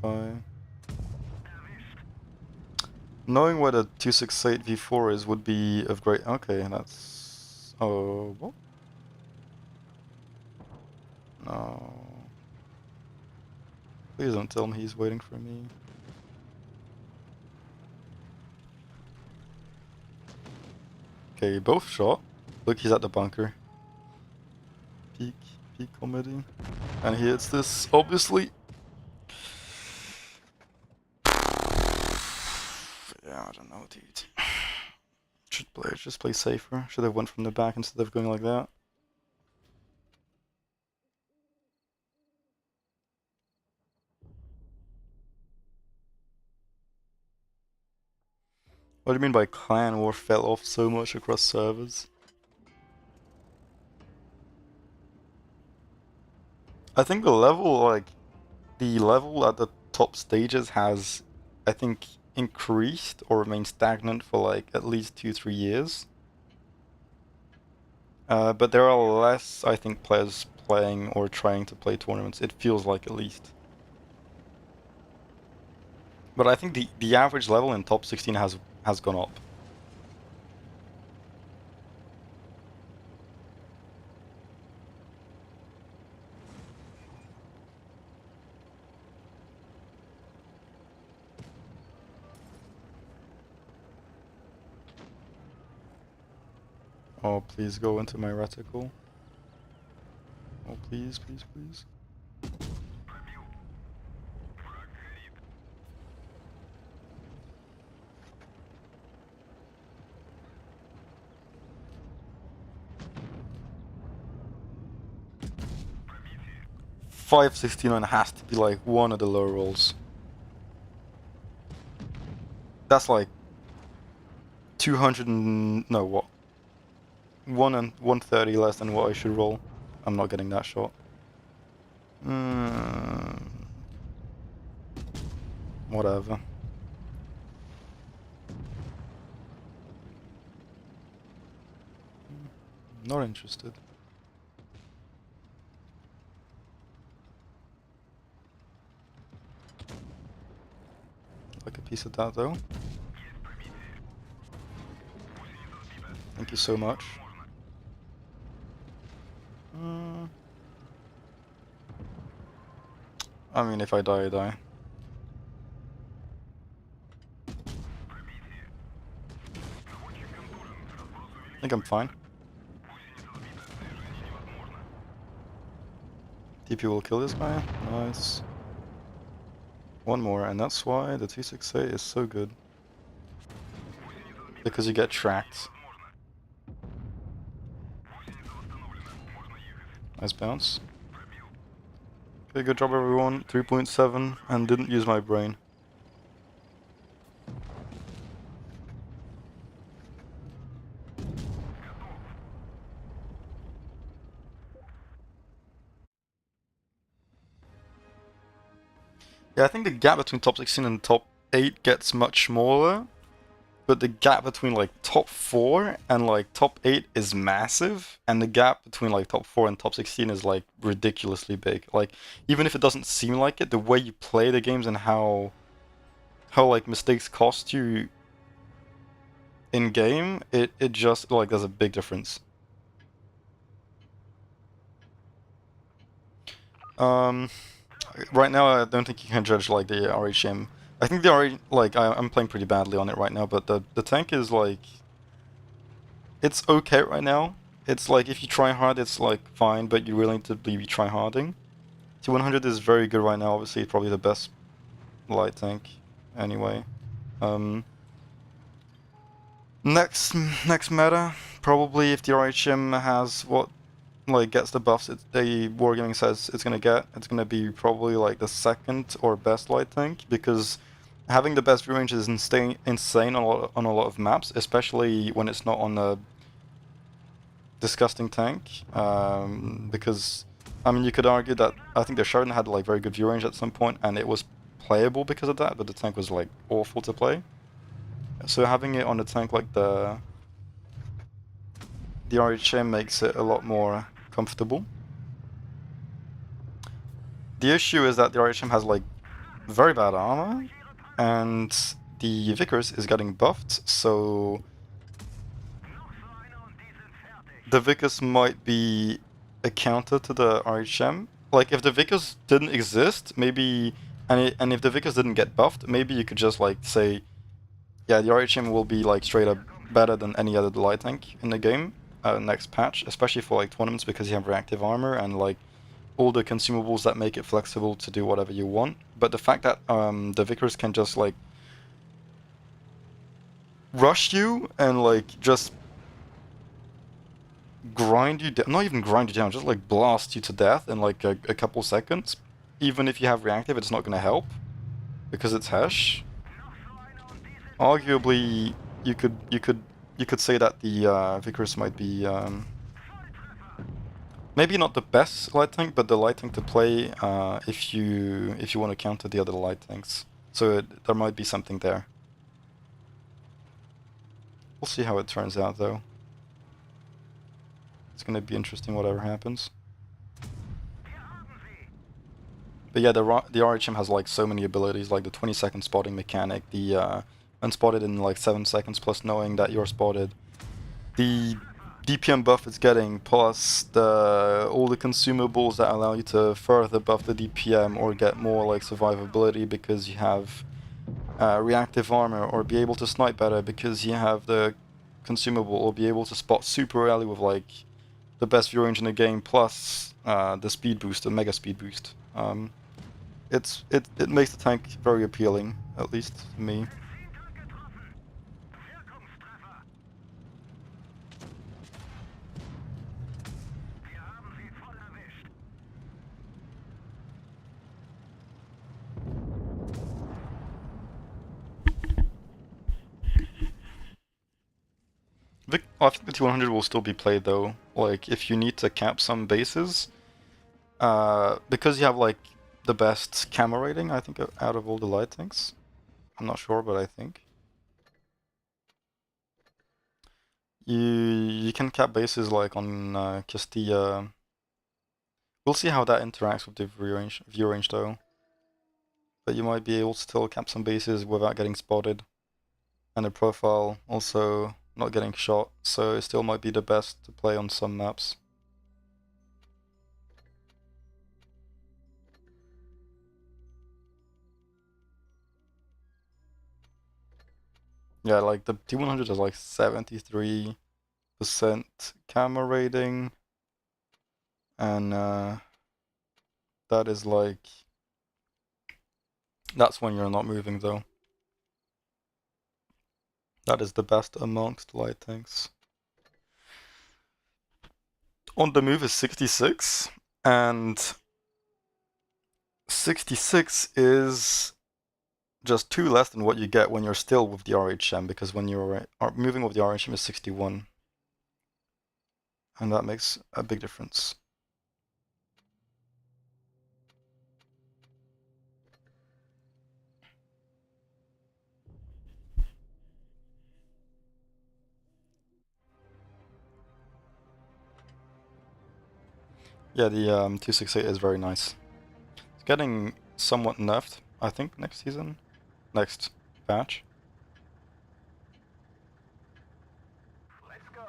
guy. Knowing where the 268 V4 is would be of great. Okay, that's. Oh, what? No. Please don't tell me he's waiting for me. Okay, both shot. Look, he's at the bunker. Peak comedy. And he hits this, obviously. Yeah, I don't know, dude. Just play safer. Should have went from the back instead of going like that. What do you mean by clan war fell off so much across servers? I think the level at the top stages has, I think, increased or remained stagnant for like at least 2-3 years. But there are less, I think, players playing or trying to play tournaments. It feels like, at least. But I think the average level in top 16 has gone up. Oh, please go into my reticle. Oh, please, please, please. .569 has to be like one of the low rolls. That's like 200 and no, what? 130 less than what I should roll. I'm not getting that shot. Whatever. Not interested. Like a piece of that though. Thank you so much. I mean, if I die, I die. I think I'm fine. TP will kill this guy. Nice. One more, and that's why the 268 is so good. Because you get tracked. Nice bounce. Okay, good job everyone. 3.7 and didn't use my brain. Yeah, I think the gap between top 16 and top 8 gets much smaller, but the gap between like top 4 and like top 8 is massive, and the gap between like top 4 and top 16 is like ridiculously big. Like, even if it doesn't seem like it, the way you play the games and how like mistakes cost you in game, it just like there's a big difference. Right now, I don't think you can judge like the RHM. I think the I'm playing pretty badly on it right now, but the tank is like, it's okay right now. It's like if you try hard, it's like fine, but you really need to be try harding. T100 is very good right now. Obviously, it's probably the best light tank. Anyway, next meta, probably if the RHM has what like gets the buffs the Wargaming says it's gonna be probably like the second or best light tank, because having the best view range is insane on a lot of maps, especially when it's not on a disgusting tank. Because I mean, you could argue that I think the Sheridan had like very good view range at some point, and it was playable because of that, but the tank was like awful to play. So having it on a tank like the RHM makes it a lot more comfortable. The issue is that the RHM has like very bad armor, and the Vickers is getting buffed, so the Vickers might be a counter to the RHM. Like, if the Vickers didn't exist, maybe, and if the Vickers didn't get buffed, maybe you could just, like, say, yeah, the RHM will be, like, straight up better than any other light tank in the game next patch, especially for, like, tournaments, because you have reactive armor and, like, all the consumables that make it flexible to do whatever you want. But the fact that the Vickers can just, like, rush you and, like, just grind you down, not even grind you down, just like blast you to death in like a couple seconds. Even if you have reactive, it's not going to help because it's hash. Arguably, you could say that the Vickers might be maybe not the best light tank, but the light tank to play if you want to counter the other light tanks. So there might be something there. We'll see how it turns out, though. It's going to be interesting whatever happens. But yeah, the RHM has like so many abilities, like the 20-second spotting mechanic, the unspotted in like 7 seconds plus knowing that you're spotted, the DPM buff it's getting, plus all the consumables that allow you to further buff the DPM or get more like survivability because you have reactive armor, or be able to snipe better because you have the consumable, or be able to spot super early with like the best view range in the game, plus the speed boost, the mega speed boost. It makes the tank very appealing, at least to me. I think the T100 will still be played though. Like, if you need to cap some bases, because you have like the best camera rating, I think, out of all the light tanks. I'm not sure, but I think you can cap bases like on Castilla. We'll see how that interacts with the view range though. But you might be able to still cap some bases without getting spotted, and the profile also not getting shot, so it still might be the best to play on some maps. Yeah, like the T100 has like 73% camera rating, and that is like, that's when you're not moving though. That is the best amongst light tanks. On the move is 66, and 66 is just 2 less than what you get when you're still with the RHM, because when you're moving with the RHM is 61. And that makes a big difference. Yeah, the 268 is very nice. It's getting somewhat nerfed, I think, next season. Next patch. Let's go.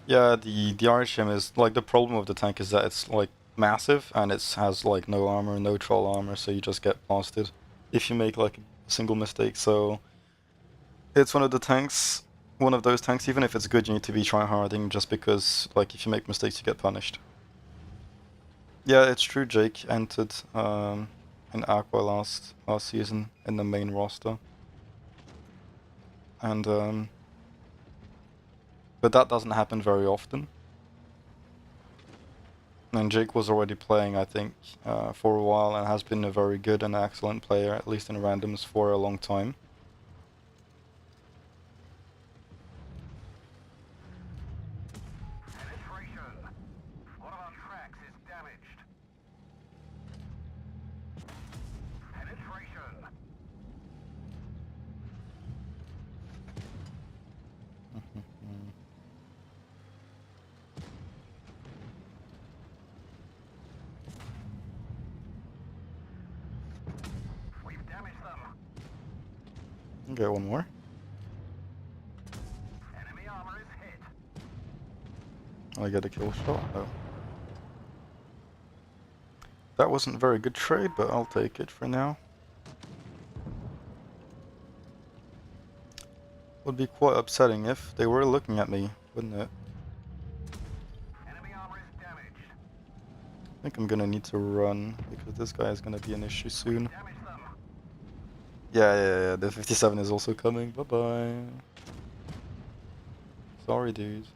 Yeah, the RHM is, like, the problem with the tank is that it's, like, massive, and it has, like, no armor, no troll armor, so you just get blasted if you make, like, a single mistake, so it's one of the tanks, one of those tanks, even if it's good, you need to be tryharding, just because, like, if you make mistakes, you get punished. Yeah, it's true, Jake entered in Aqua last season in the main roster. And but that doesn't happen very often. And Jake was already playing, I think, for a while, and has been a very good and excellent player, at least in randoms, for a long time. Penetration. One of our tracks is damaged. Penetration. Okay, one more. Enemy armor is hit. I get a kill shot. Oh. That wasn't a very good trade, but I'll take it for now. Would be quite upsetting if they were looking at me, wouldn't it? Enemy armor is damaged. I think I'm gonna need to run, because this guy is gonna be an issue soon. Damage them. Yeah, the 57 is also coming. Bye-bye. Sorry, dude.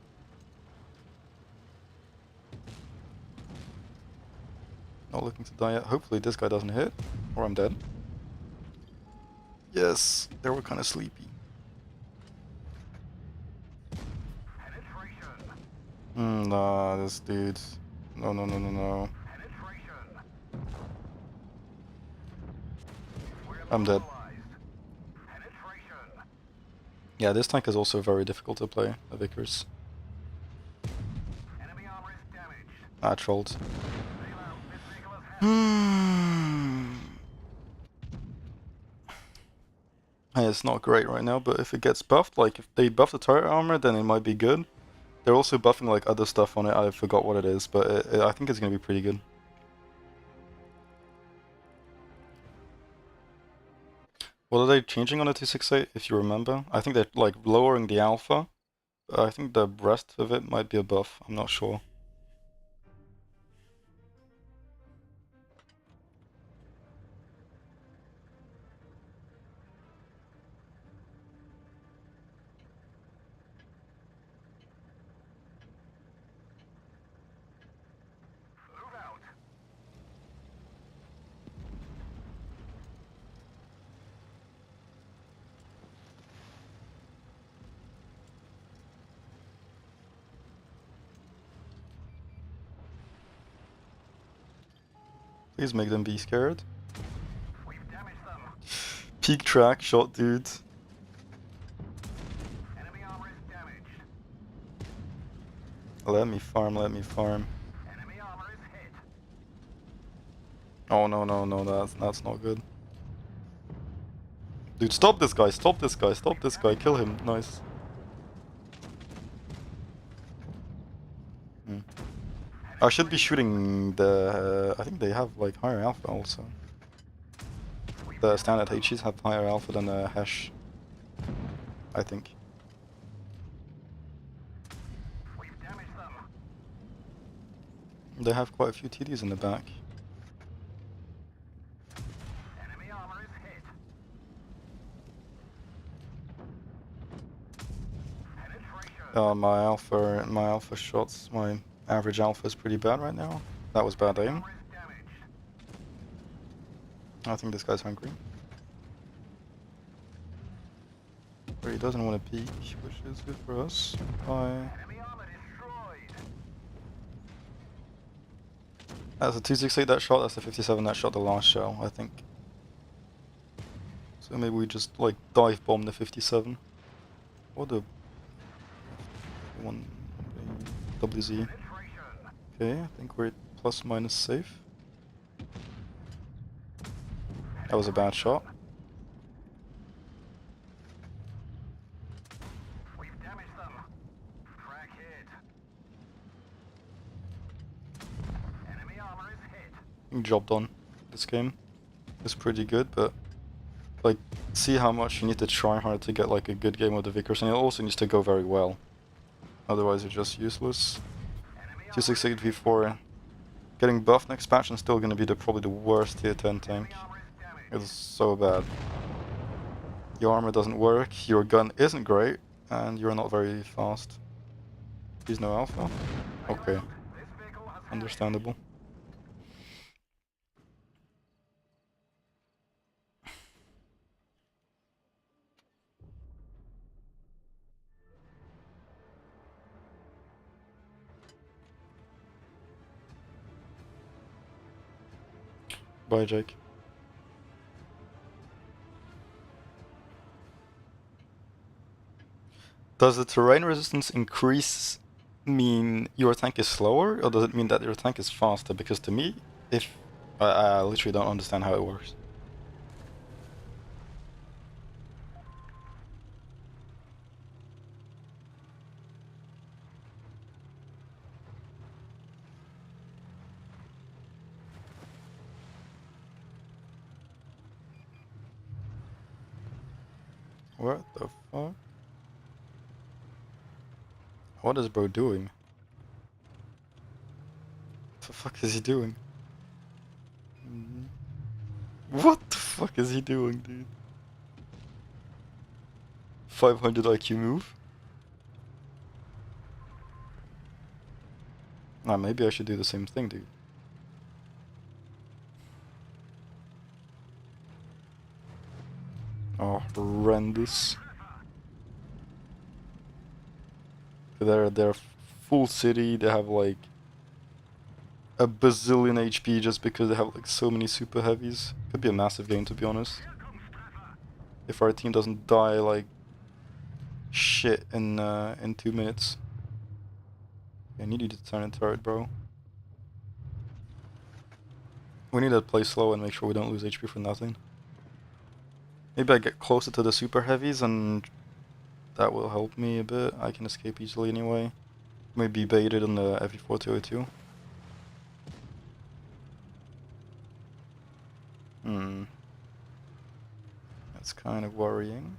Not looking to die yet. Hopefully this guy doesn't hit, or I'm dead. Yes, they were kind of sleepy. Penetration. Nah, this dude. No. Penetration. We're I'm dead. neutralized. Penetration. Yeah, this tank is also very difficult to play, the Vickers. Enemy armor is damaged. Ah, trolled. Bail out. This vehicle is held. Hey, it's not great right now, but if it gets buffed, like if they buff the turret armor, then it might be good. They're also buffing like other stuff on it, I forgot what it is, but I think it's gonna be pretty good. What are they changing on the 268, if you remember? I think they're like lowering the alpha. I think the rest of it might be a buff, I'm not sure. Move out. Please make them be scared. We've damaged them. Peak track shot, dude. Enemy armor is damaged. Let me farm, let me farm. Enemy armor is hit. Oh no, that's not good. Dude, stop this guy, stop this guy, stop this guy, kill him, nice. I should be shooting the... I think they have like higher alpha also. The standard HEs have higher alpha than the hash. I think. We've damaged them. They have quite a few TDs in the back. Enemy armor is hit. Penetration. My alpha shots, my average alpha is pretty bad right now. That was bad aim. Armor is damaged. I think this guy's hungry. But he doesn't want to peek, which is good for us. Bye. Enemy armor destroyed. That's a 268 that shot, that's the 57 that shot the last shell, I think. So maybe we just like dive bomb the 57. Or the one WZ. Penetration. Okay, I think we're plus minus safe. That was a bad shot. We've damaged them. Crack hit. Enemy armor is hit. Job done. This game is pretty good, but like see how much you need to try hard to get like a good game with the Vickers, and it also needs to go very well. Otherwise it's just useless. Enemy 268 V4 getting buffed next patch and still gonna be probably the worst tier 10 tank. armor is damaged. It's so bad. Your armor doesn't work, your gun isn't great, and you're not very fast. He's no alpha? Okay, This vehicle has understandable. Bye, Jake. Does the terrain resistance increase mean your tank is slower, or does it mean that your tank is faster? Because to me, if I literally don't understand how it works. What the fuck? What is bro doing? What the fuck is he doing? What the fuck is he doing, dude? 500 IQ move? Ah, maybe I should do the same thing, dude. Oh, horrendous. They're full city, they have like a bazillion HP just because they have like so many super heavies. Could be a massive game, to be honest. If our team doesn't die like shit in 2 minutes. I need you to turn into turret, bro. We need to play slow and make sure we don't lose HP for nothing. Maybe I get closer to the super heavies and that will help me a bit. I can escape easily anyway. Maybe baited on the FE4202. That's kind of worrying.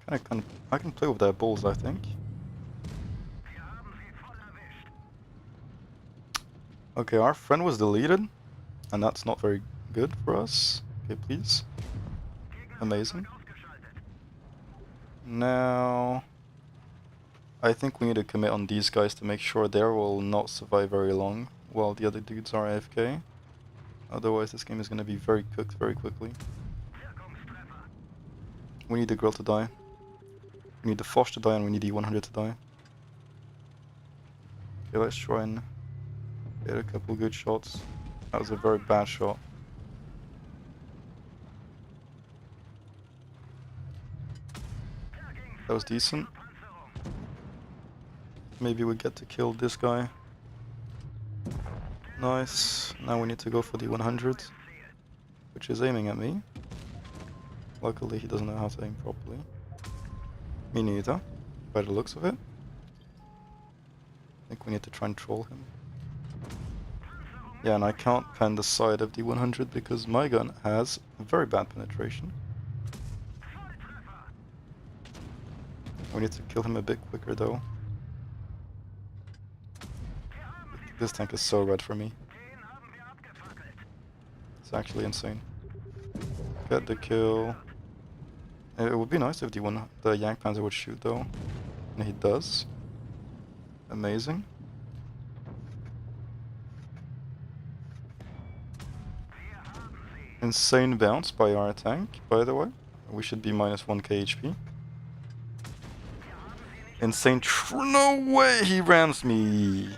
I can play with their balls, I think. Okay, our friend was deleted, and that's not very good for us. Okay, please. Amazing. Now, I think we need to commit on these guys to make sure they will not survive very long while the other dudes are AFK. Otherwise, this game is going to be very cooked very quickly. We need the girl to die. We need the Foch to die, and we need the 100 to die. Okay, let's try and get a couple good shots. That was a very bad shot. That was decent. Maybe we get to kill this guy. Nice. Now we need to go for the 100, which is aiming at me. Luckily he doesn't know how to aim properly. Me neither, by the looks of it. I think we need to try and troll him. Yeah, and I can't pen the side of the 100 because my gun has very bad penetration. We need to kill him a bit quicker though. This tank is so red for me. It's actually insane. Get the kill. It would be nice if the Yank Panzer would shoot though. And he does. Amazing. Insane bounce by our tank, by the way. We should be minus 1k HP. Insane no way he rams me!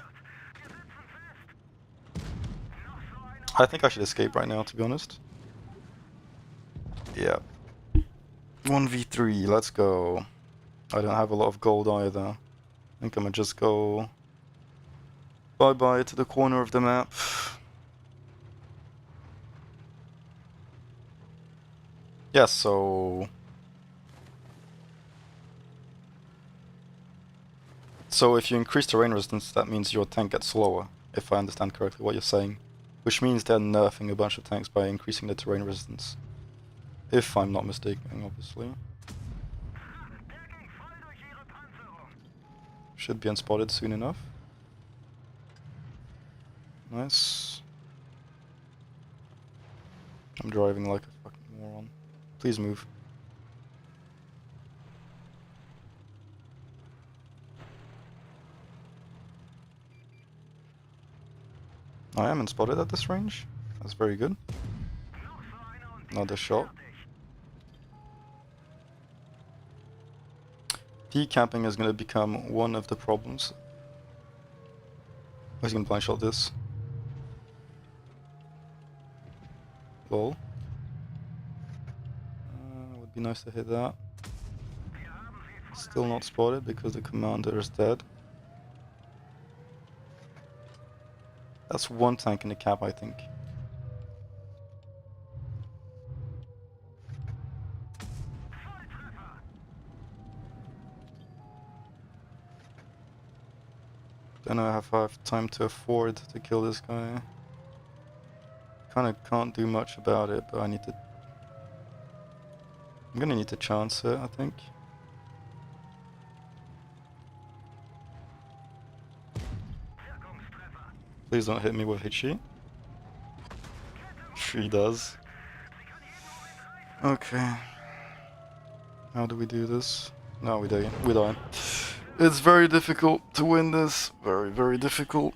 I think I should escape right now, to be honest. Yeah. 1v3, let's go. I don't have a lot of gold either. I think I'm gonna just go bye-bye to the corner of the map. Yeah, so if you increase terrain resistance, that means your tank gets slower, if I understand correctly what you're saying. Which means they're nerfing a bunch of tanks by increasing the terrain resistance. If I'm not mistaken, obviously. Should be unspotted soon enough. Nice. I'm driving like a fucking moron. Please move. I am unspotted at this range. That's very good. Another shot. Decamping is going to become one of the problems. He's going to blind shot this. Lol. Would be nice to hit that. Still not spotted because the commander is dead. That's one tank in the cap, I think. Then I have time to afford to kill this guy. Kinda can't do much about it, but I need to I'm gonna need to chance it, I think. Please don't hit me with Hitchi. She does. Okay. How do we do this? No, we die. We die. It's very difficult to win this. Very, very difficult.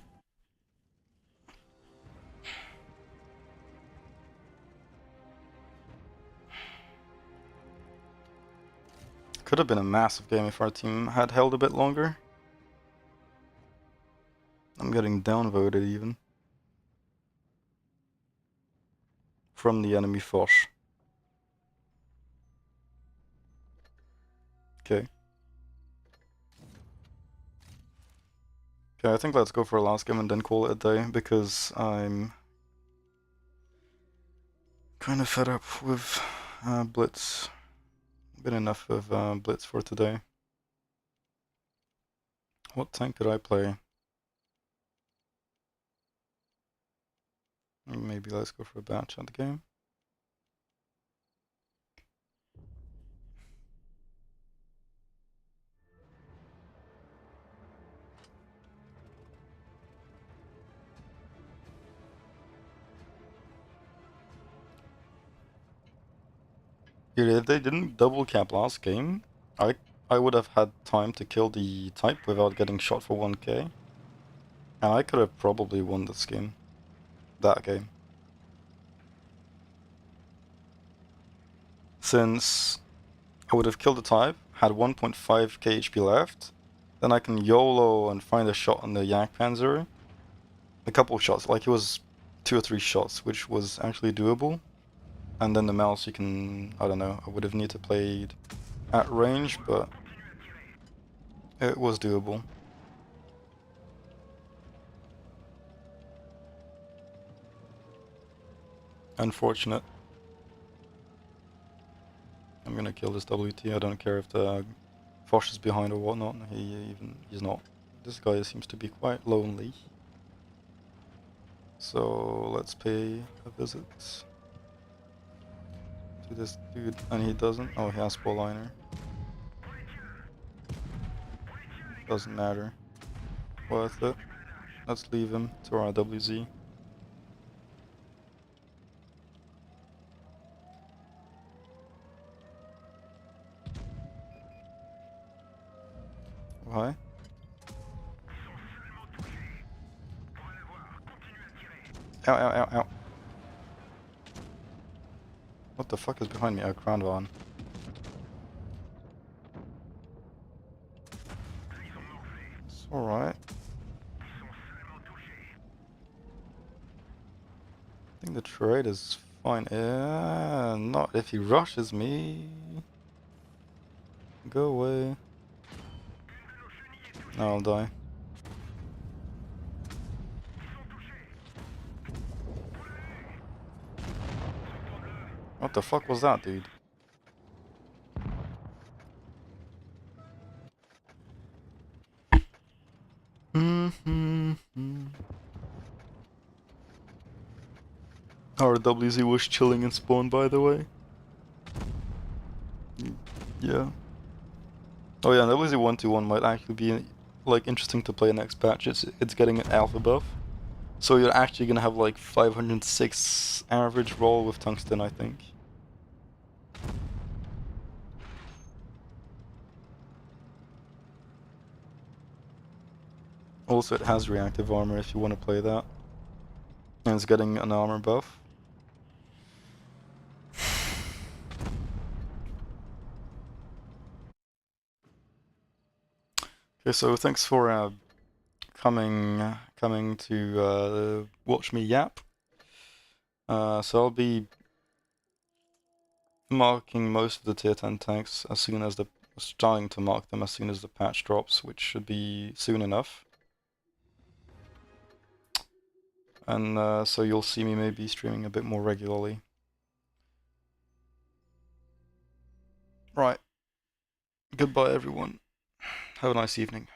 Could have been a massive game if our team had held a bit longer. I'm getting downvoted even. From the enemy Foch. Okay. Okay, I think let's go for a last game and then call it a day, because I'm kind of fed up with Blitz. Been enough of Blitz for today. What tank could I play? Maybe let's go for a batch at the game. Dude, if they didn't double cap last game, I would have had time to kill the type without getting shot for 1k. And I could have probably won this game. That game. Since I would have killed the type, had 1.5k HP left, then I can YOLO and find a shot on the Yak Panzer. A couple of shots, like it was 2 or 3 shots, which was actually doable. And then the mouse you can, I don't know, I would have needed to play it at range, but it was doable. Unfortunate. I'm gonna kill this WT, I don't care if the Foch is behind or whatnot, he's not. This guy seems to be quite lonely. So let's pay a visit to this dude, and he doesn't. Oh, he has Spore Liner. Doesn't matter. Worth it. Let's leave him to our WZ. Why? Ow, ow, ow, ow. What the fuck is behind me? Oh, Kranvan. It's alright. I think the trade is fine. Yeah, not if he rushes me. Go away. No, I'll die. What the fuck was that, dude? Our WZ was chilling in spawn, by the way. Yeah. Oh yeah, WZ 121 might actually be like interesting to play next patch. It's getting an alpha buff, so you're actually gonna have like 506 average roll with tungsten, I think. Also, it has reactive armor if you want to play that, and it's getting an armor buff. Okay, so thanks for coming to watch me yap. So I'll be marking most of the tier 10 tanks as soon as starting to mark them as soon as the patch drops, which should be soon enough. And so you'll see me maybe streaming a bit more regularly. Right. Goodbye, everyone. Have a nice evening.